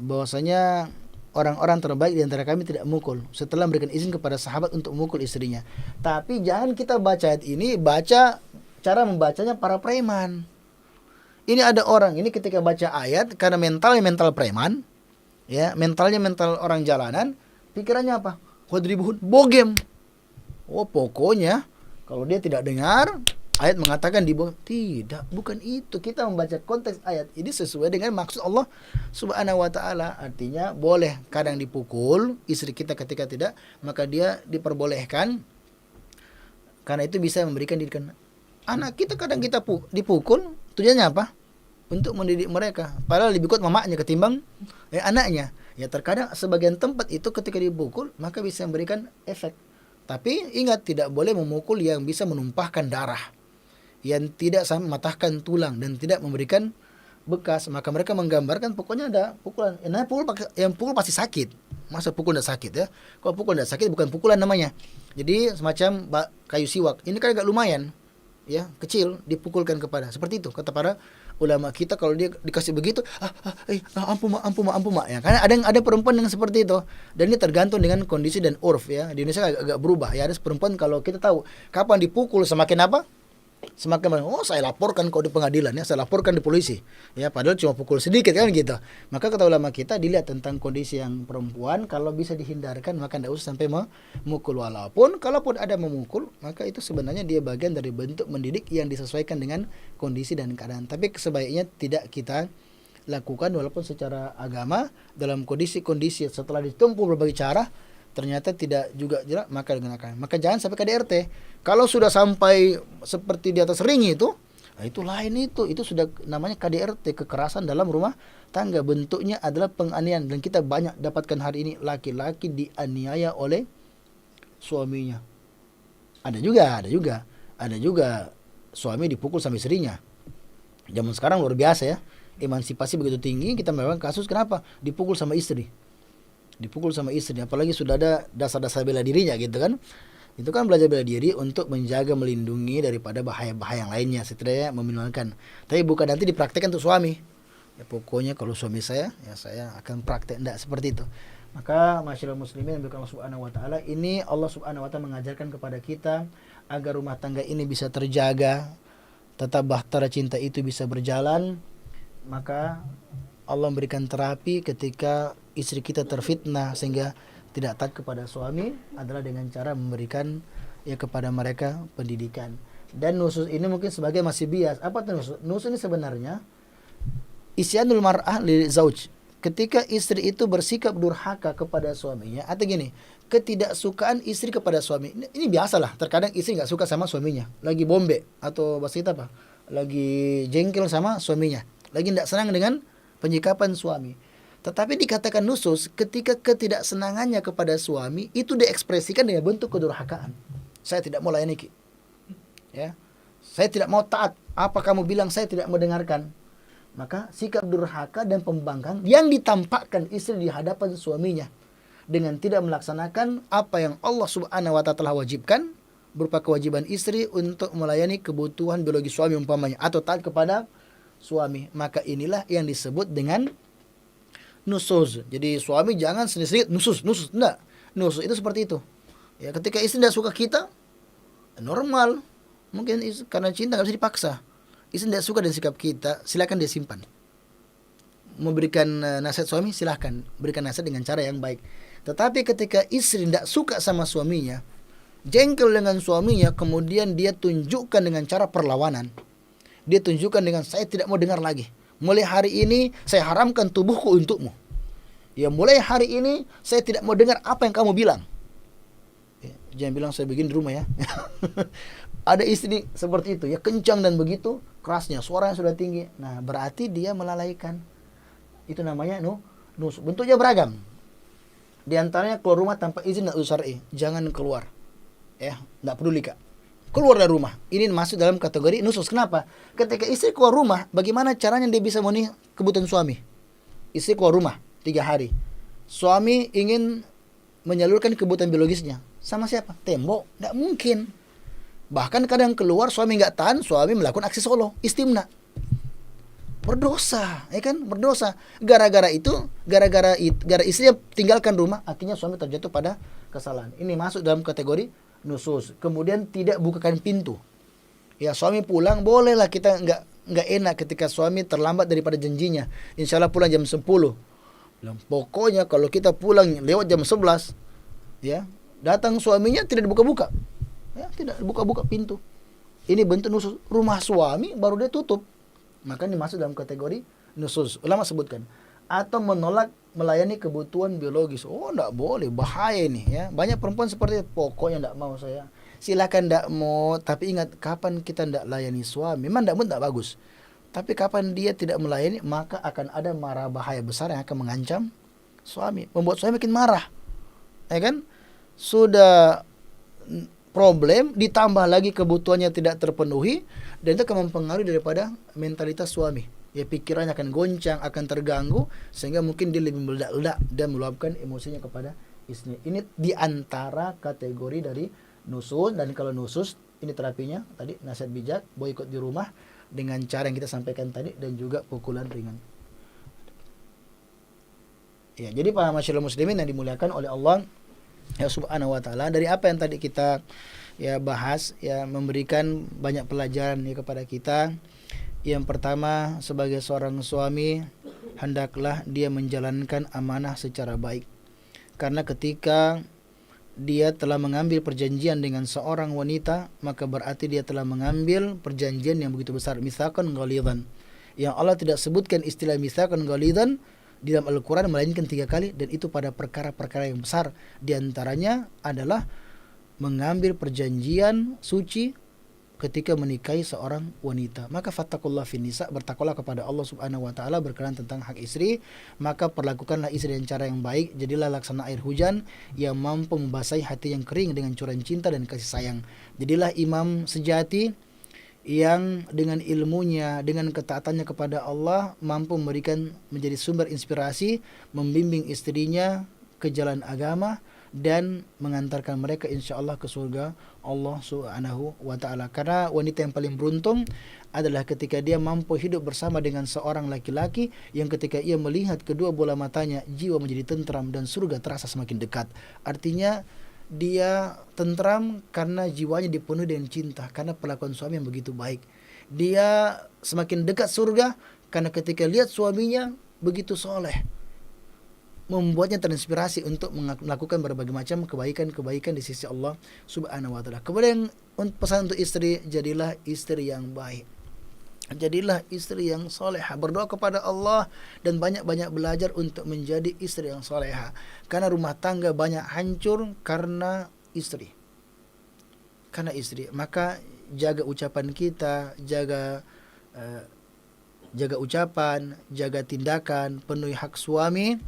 Bahwasanya orang-orang terbaik di antara kami tidak memukul setelah memberikan izin kepada sahabat untuk memukul istrinya. Tapi jangan kita baca ayat ini, baca cara membacanya para preman. Ini ada orang ini ketika baca ayat karena mentalnya mental preman, ya, mentalnya mental orang jalanan, pikirannya apa? Wadribuhun, bogem. Pokoknya kalau dia tidak dengar ayat mengatakan tidak, bukan itu. Kita membaca konteks ayat ini sesuai dengan maksud Allah Subhanahu wa taala. Artinya boleh kadang dipukul istri kita ketika tidak, maka dia diperbolehkan. Karena itu bisa memberikan didikan. Anak kita kadang kita dipukul, tujuannya apa? Untuk mendidik mereka. Padahal lebih kuat mamanya ketimbang anaknya. Ya terkadang sebagian tempat itu ketika dipukul maka bisa memberikan efek. Tapi ingat, tidak boleh memukul yang bisa menumpahkan darah, yang tidak sampai mematahkan tulang dan tidak memberikan bekas. Maka mereka menggambarkan pokoknya ada pukulan. Yang pukul pasti sakit. Masa pukul tidak sakit ya? Kalau pukul tidak sakit bukan pukulan namanya. Jadi semacam kayu siwak. Ini kan agak lumayan, ya, kecil, dipukulkan kepada. Seperti itu kata para ulama kita. Kalau dia dikasih begitu, ampun mak, ya. Karena ada perempuan yang seperti itu. Dan ini tergantung dengan kondisi dan urf, ya. Di Indonesia agak berubah, ya. Ada perempuan kalau kita tahu kapan dipukul semakin apa? Semakin saya laporkan kau di pengadilan, ya, saya laporkan di polisi, ya, padahal cuma pukul sedikit kan gitu. Maka kata ulama kita dilihat tentang kondisi yang perempuan, kalau bisa dihindarkan maka tidak usah sampai memukul. Kalaupun ada memukul, maka itu sebenarnya dia bagian dari bentuk mendidik yang disesuaikan dengan kondisi dan keadaan. Tapi sebaiknya tidak kita lakukan walaupun secara agama dalam kondisi-kondisi setelah ditempuh berbagai cara ternyata tidak juga jelas, maka digunakan. Maka jangan sampai KDRT. Kalau sudah sampai seperti di atas ring itu lain itu sudah namanya KDRT, kekerasan dalam rumah tangga. Bentuknya adalah penganiayaan, dan kita banyak dapatkan hari ini laki-laki dianiaya oleh suaminya. Ada juga suami dipukul sama istrinya. Zaman sekarang luar biasa, ya. Emansipasi begitu tinggi, kita memang kasus kenapa? Dipukul sama istri, apalagi sudah ada dasar-dasar bela dirinya gitu kan. Itu kan belajar bela diri untuk menjaga, melindungi daripada bahaya-bahaya yang lainnya, setidaknya meminimalkan. Tapi bukan nanti dipraktekkan untuk suami. Ya pokoknya kalau suami saya, ya saya akan praktek, enggak seperti itu. Maka masyaallah muslimin yang Allah Subhanahu wa taala, ini Allah Subhanahu wa taala mengajarkan kepada kita agar rumah tangga ini bisa terjaga, tetap bahtera cinta itu bisa berjalan. Maka Allah memberikan terapi ketika istri kita terfitnah sehingga tidak taat kepada suami adalah dengan cara memberikan kepada mereka pendidikan. Dan nusus ini mungkin sebagai masih bias. Apa itu nusus? Nusus ini sebenarnya isyanul mar'ah li zauj. Ketika istri itu bersikap durhaka kepada suaminya, atau gini, ketidaksukaan istri kepada suami. Ini biasalah, terkadang istri nggak suka sama suaminya, lagi bombe atau bahasa kita apa? Lagi jengkel sama suaminya, lagi tidak senang dengan penyikapan suami. Tetapi dikatakan nusus ketika ketidaksenangannya kepada suami itu diekspresikan dengan bentuk kedurhakaan. Saya tidak mau layani, ya. Saya tidak mau taat. Apa kamu bilang, saya tidak mau dengarkan. Maka sikap durhaka dan pembangkang yang ditampakkan istri di hadapan suaminya. dengan tidak melaksanakan apa yang Allah Subhanahu wa taala telah wajibkan berupa kewajiban istri untuk melayani kebutuhan biologi suami umpamanya atau taat kepada suami, maka inilah yang disebut dengan nusus. Jadi suami jangan sendiri nusus enggak. Nusus itu seperti itu. Ya, ketika istri tidak suka kita, normal. Mungkin karena cinta nggak bisa dipaksa. Istri tidak suka dengan sikap kita, silakan dia simpan. Memberikan nasihat suami, silahkan berikan nasihat dengan cara yang baik. Tetapi ketika istri tidak suka sama suaminya, jengkel dengan suaminya, kemudian dia tunjukkan dengan cara perlawanan. Dia tunjukkan dengan saya tidak mau dengar lagi. Mulai hari ini saya haramkan tubuhku untukmu. Ya, mulai hari ini saya tidak mau dengar apa yang kamu bilang. Ya, jangan bilang saya begini di rumah ya. Ada istri seperti itu ya, kencang dan begitu kerasnya, suaranya sudah tinggi. Nah, berarti dia melalaikan. Itu namanya nus. Bentuknya beragam. Di antaranya keluar rumah tanpa izin dan syar'i. Jangan keluar. Ya, enggak peduli Kak. Keluar dari rumah. Ini masuk dalam kategori nusus. Kenapa? Ketika istri keluar rumah, bagaimana caranya dia bisa memenuhi kebutuhan suami? Istri keluar rumah 3 hari. Suami ingin menyalurkan kebutuhan biologisnya. Sama siapa? Tembok. Enggak mungkin. Bahkan kadang keluar suami enggak tahan, suami melakukan aksi solo, istimna. Berdosa, ya kan? Berdosa. Gara-gara istrinya tinggalkan rumah, akhirnya suami terjatuh pada kesalahan. Ini masuk dalam kategori nusus. Kemudian tidak bukakan pintu. Ya, suami pulang, bolehlah kita enggak enak ketika suami terlambat daripada janjinya. Insya Allah pulang jam 10. Pokoknya kalau kita pulang lewat jam 11, ya, datang suaminya tidak dibuka-buka. Ya, tidak dibuka-buka pintu. Ini bentuk nusus. Rumah suami baru dia tutup. Maka ini masuk dalam kategori nusus. Ulama sebutkan. Atau menolak melayani kebutuhan biologis. Oh, enggak boleh, bahaya ini ya. Banyak perempuan seperti itu. Pokoknya enggak mau saya. Silakan enggak mau, tapi ingat kapan kita enggak layani suami. Memang enggak bagus. Tapi kapan dia tidak melayani, maka akan ada mara bahaya besar yang akan mengancam suami, membuat suami makin marah. Ya kan? Sudah problem, ditambah lagi kebutuhannya tidak terpenuhi, dan itu akan mempengaruhi daripada mentalitas suami. Ya, pikirannya akan goncang, akan terganggu, sehingga mungkin dia lebih meledak-ledak dan meluapkan emosinya kepada istri. Ini diantara kategori dari nusus. Dan kalau nusus, ini terapinya tadi nasihat bijak, boikot di rumah dengan cara yang kita sampaikan tadi, dan juga pukulan ringan. Ya, jadi para masyarakat muslimin yang dimuliakan oleh Allah ya Subhanahu wa taala, dari apa yang tadi kita ya bahas, ya memberikan banyak pelajaran ya kepada kita. Yang pertama, sebagai seorang suami hendaklah dia menjalankan amanah secara baik. Karena ketika dia telah mengambil perjanjian dengan seorang wanita, maka berarti dia telah mengambil perjanjian yang begitu besar, mitsaqan ghalidhan. Yang Allah tidak sebutkan istilah mitsaqan ghalidhan di dalam Al-Quran melainkan 3 kali, dan itu pada perkara-perkara yang besar. Di antaranya adalah mengambil perjanjian suci ketika menikahi seorang wanita. Maka fattakullah fin nisa, bertakwalah kepada Allah Subhanahu wa taala berkenaan tentang hak istri. Maka perlakukanlah istri dengan cara yang baik. Jadilah laksana air hujan yang mampu membasahi hati yang kering dengan curahan cinta dan kasih sayang. Jadilah imam sejati yang dengan ilmunya, dengan ketaatannya kepada Allah mampu memberikan menjadi sumber inspirasi, membimbing istrinya ke jalan agama dan mengantarkan mereka insyaallah ke surga Allah Subhanahu wa taala. Karena wanita yang paling beruntung adalah ketika dia mampu hidup bersama dengan seorang laki-laki yang ketika ia melihat kedua bola matanya, jiwa menjadi tentram dan surga terasa semakin dekat. Artinya dia tentram karena jiwanya dipenuhi dengan cinta, karena perlakuan suami yang begitu baik. Dia semakin dekat surga karena ketika lihat suaminya begitu soleh, membuatnya terinspirasi untuk melakukan berbagai macam kebaikan-kebaikan di sisi Allah Subhanahu wa taala. Kemudian pesan untuk istri, jadilah istri yang baik. Jadilah istri yang solehah, berdoa kepada Allah dan banyak-banyak belajar untuk menjadi istri yang solehah. Karena rumah tangga banyak hancur karena istri. Karena istri. Maka jaga ucapan kita, jaga ucapan, jaga tindakan, penuhi hak suami,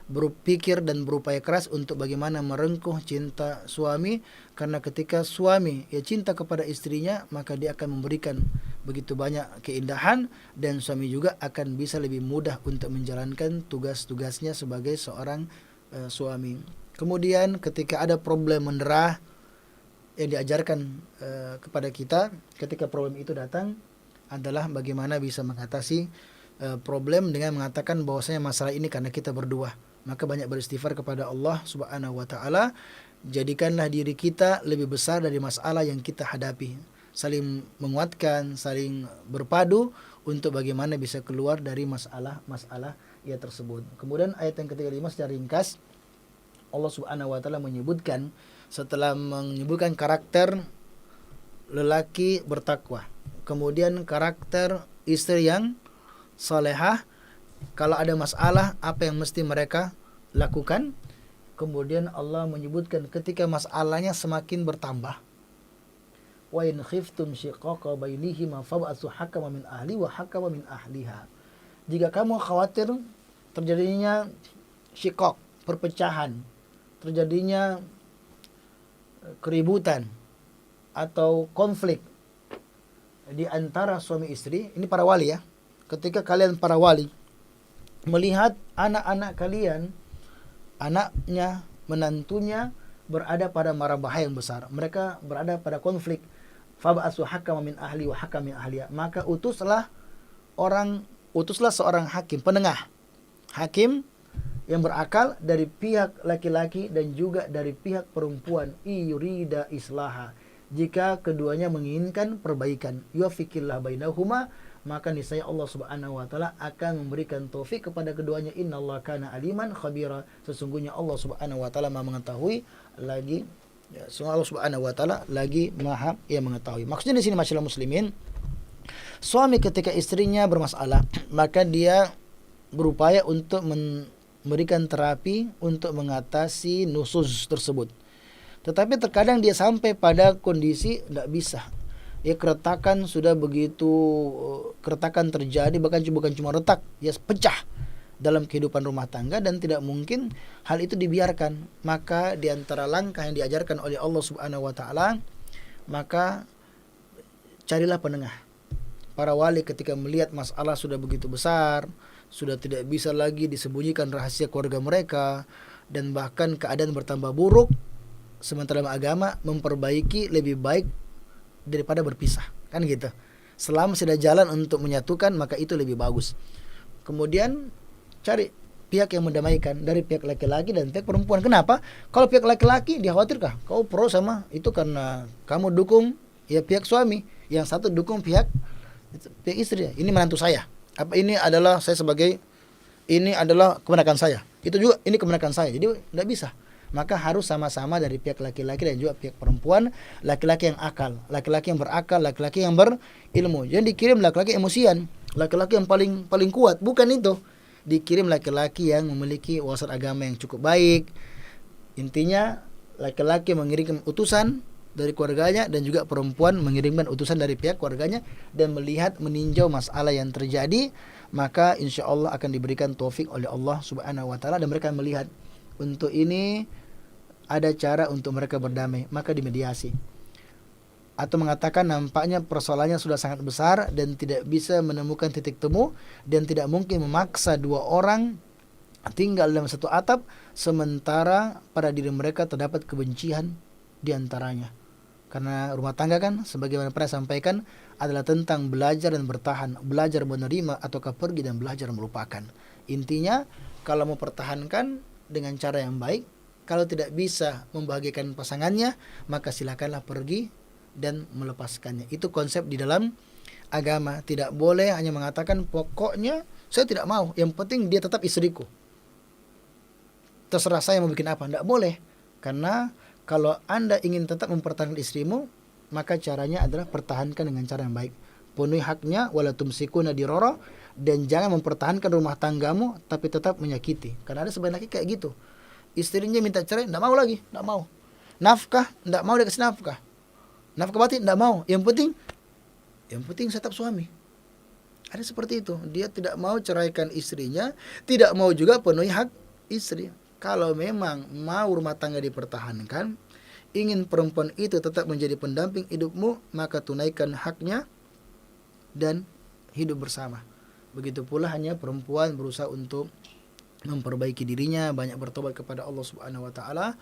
berpikir dan berupaya keras untuk bagaimana merengkuh cinta suami. Karena ketika suami cinta kepada istrinya, maka dia akan memberikan begitu banyak keindahan, dan suami juga akan bisa lebih mudah untuk menjalankan tugas-tugasnya sebagai seorang suami. Kemudian ketika ada problem menderah yang diajarkan kepada kita ketika problem itu datang adalah bagaimana bisa mengatasi problem dengan mengatakan bahwasanya masalah ini karena kita berdua. Maka banyak beristighfar kepada Allah Subhanahu wa taala. Jadikanlah diri kita lebih besar dari masalah yang kita hadapi. Saling menguatkan, saling berpadu untuk bagaimana bisa keluar dari masalah-masalah ya tersebut. Kemudian ayat yang ke-35 secara ringkas Allah Subhanahu wa taala menyebutkan setelah menyebutkan karakter lelaki bertakwa, kemudian karakter istri yang salehah, kalau ada masalah apa yang mesti mereka lakukan. Kemudian Allah menyebutkan ketika masalahnya semakin bertambah, wa in khiftum shiqaqa bainihima fab'atsu hakaman min ahli wa hakaman min ahliha. Jika kamu khawatir terjadinya shiqaq, perpecahan, terjadinya keributan atau konflik di antara suami istri, ini para wali ya. Ketika kalian para wali melihat anak-anak kalian, anaknya, menantunya berada pada mara bahaya yang besar, mereka berada pada konflik, fab'atsu hakaman min ahli wa hakaman min ahliya, maka utuslah seorang hakim, penengah, hakim yang berakal dari pihak laki-laki dan juga dari pihak perempuan, yurida islaha, jika keduanya menginginkan perbaikan, yuwaffiqillah bainahuma, maka niscaya Allah Subhanahu wa taala akan memberikan taufik kepada keduanya. Innallaha kana aliman khabira, sesungguhnya Allah Subhanahu wa taala Maha mengetahui lagi ya, Allah Subhanahu wa taala lagi Maha yang mengetahui. Maksudnya di sini masyaallah muslimin, suami ketika istrinya bermasalah, maka dia berupaya untuk memberikan terapi untuk mengatasi nusuz tersebut. Tetapi terkadang dia sampai pada kondisi tidak bisa. Ya, keretakan sudah begitu, keretakan terjadi, bahkan bukan cuma retak, ya pecah dalam kehidupan rumah tangga dan tidak mungkin hal itu dibiarkan. Maka di antara langkah yang diajarkan oleh Allah Subhanahu wa taala, maka carilah penengah. Para wali ketika melihat masalah sudah begitu besar, sudah tidak bisa lagi disembunyikan rahasia keluarga mereka, dan bahkan keadaan bertambah buruk, sementara dalam agama memperbaiki lebih baik daripada berpisah, kan gitu. Selama sudah jalan untuk menyatukan, maka itu lebih bagus. Kemudian cari pihak yang mendamaikan dari pihak laki-laki dan pihak perempuan. Kenapa? Kalau pihak laki-laki dikhawatirkah kau pro sama itu karena kamu dukung ya pihak suami, yang satu dukung pihak istri. Ini menantu saya. Apa ini adalah saya sebagai, ini adalah kemenakan saya. Itu juga ini kemenakan saya. Jadi tidak bisa. Maka harus sama-sama dari pihak laki-laki dan juga pihak perempuan, laki-laki yang akal, laki-laki yang berakal, laki-laki yang berilmu. Jangan dikirim laki-laki emosian, laki-laki yang paling kuat, bukan itu. Dikirim laki-laki yang memiliki wawasan agama yang cukup baik. Intinya laki-laki mengirimkan utusan dari keluarganya dan juga perempuan mengirimkan utusan dari pihak keluarganya dan melihat meninjau masalah yang terjadi, maka insya Allah akan diberikan taufik oleh Allah Subhanahu wa taala dan mereka melihat untuk ini ada cara untuk mereka berdamai, maka dimediasi. Atau mengatakan nampaknya persoalannya sudah sangat besar dan tidak bisa menemukan titik temu dan tidak mungkin memaksa dua orang tinggal dalam satu atap sementara pada diri mereka terdapat kebencian di antaranya. Karena rumah tangga kan sebagaimana pernah sampaikan adalah tentang belajar dan bertahan, belajar menerima ataukah pergi dan belajar melupakan. Intinya kalau mau pertahankan dengan cara yang baik, kalau tidak bisa membahagiakan pasangannya, maka silakanlah pergi dan melepaskannya. Itu konsep di dalam agama. Tidak boleh hanya mengatakan pokoknya saya tidak mau, yang penting dia tetap istriku, terserah saya mau bikin apa. Tidak boleh. Karena kalau Anda ingin tetap mempertahankan istrimu, maka caranya adalah pertahankan dengan cara yang baik. Penuhi haknya, wala tumsikuna dirara, dan jangan mempertahankan rumah tanggamu tapi tetap menyakiti. Karena ada sebagian laki kayak gitu. Istrinya minta cerai, enggak mau lagi, enggak mau. Nafkah, enggak mau dia kasih nafkah. Nafkah batin enggak mau. Yang penting saya tetap suami. Ada seperti itu. Dia tidak mau ceraikan istrinya, tidak mau juga penuhi hak istri. Kalau memang mau rumah tangga dipertahankan, ingin perempuan itu tetap menjadi pendamping hidupmu, maka tunaikan haknya dan hidup bersama. Begitu pula hanya perempuan berusaha untuk memperbaiki dirinya, banyak bertobat kepada Allah Subhanahu wa taala,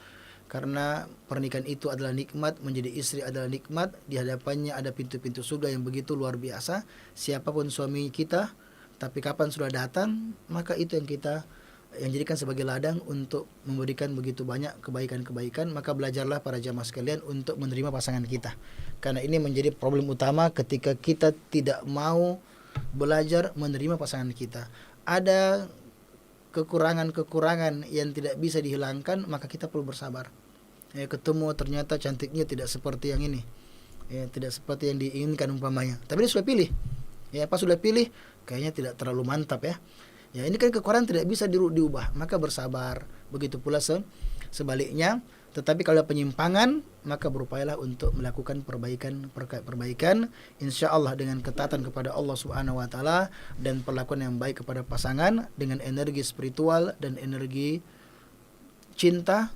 karena pernikahan itu adalah nikmat, menjadi istri adalah nikmat, di hadapannya ada pintu-pintu surga yang begitu luar biasa. Siapapun suami kita, tapi kapan sudah datang, maka itu yang jadikan sebagai ladang untuk memberikan begitu banyak kebaikan-kebaikan. Maka belajarlah para jamaah sekalian untuk menerima pasangan kita, karena ini menjadi problem utama ketika kita tidak mau belajar menerima pasangan kita. Ada kekurangan-kekurangan yang tidak bisa dihilangkan, maka kita perlu bersabar. Ketemu ternyata cantiknya tidak seperti yang ini, tidak seperti yang diinginkan umpamanya, tapi dia sudah pilih. Pas sudah pilih, kayaknya tidak terlalu mantap ya. Ini kan kekurangan tidak bisa diubah, maka bersabar. Begitu pula sebaliknya. Tetapi kalau ada penyimpangan, maka berupayalah untuk melakukan perbaikan, insyaallah dengan ketaatan kepada Allah Subhanahu wa taala dan perlakuan yang baik kepada pasangan dengan energi spiritual dan energi cinta,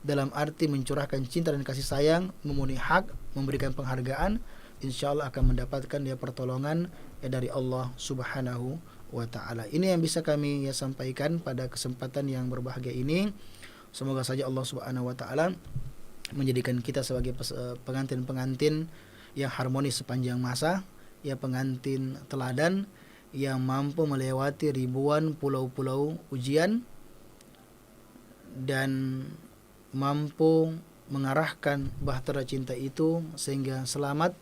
dalam arti mencurahkan cinta dan kasih sayang, memenuhi hak, memberikan penghargaan, insyaallah akan mendapatkan dia pertolongan dari Allah Subhanahu wa taala. Ini yang bisa kami sampaikan pada kesempatan yang berbahagia ini. Semoga saja Allah Subhanahu wa taala menjadikan kita sebagai pengantin-pengantin yang harmonis sepanjang masa, pengantin teladan yang mampu melewati ribuan pulau-pulau ujian dan mampu mengarahkan bahtera cinta itu sehingga selamat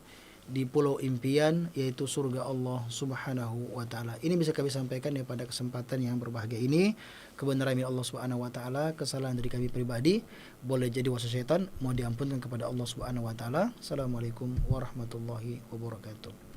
di pulau impian, yaitu surga Allah Subhanahu wa taala. Ini bisa kami sampaikan pada kesempatan yang berbahagia ini. Kebenaran milik Allah Subhanahu wa taala, kesalahan dari kami pribadi boleh jadi waswas syaitan, mohon diampunkan kepada Allah Subhanahu wa taala. Assalamualaikum warahmatullahi wabarakatuh.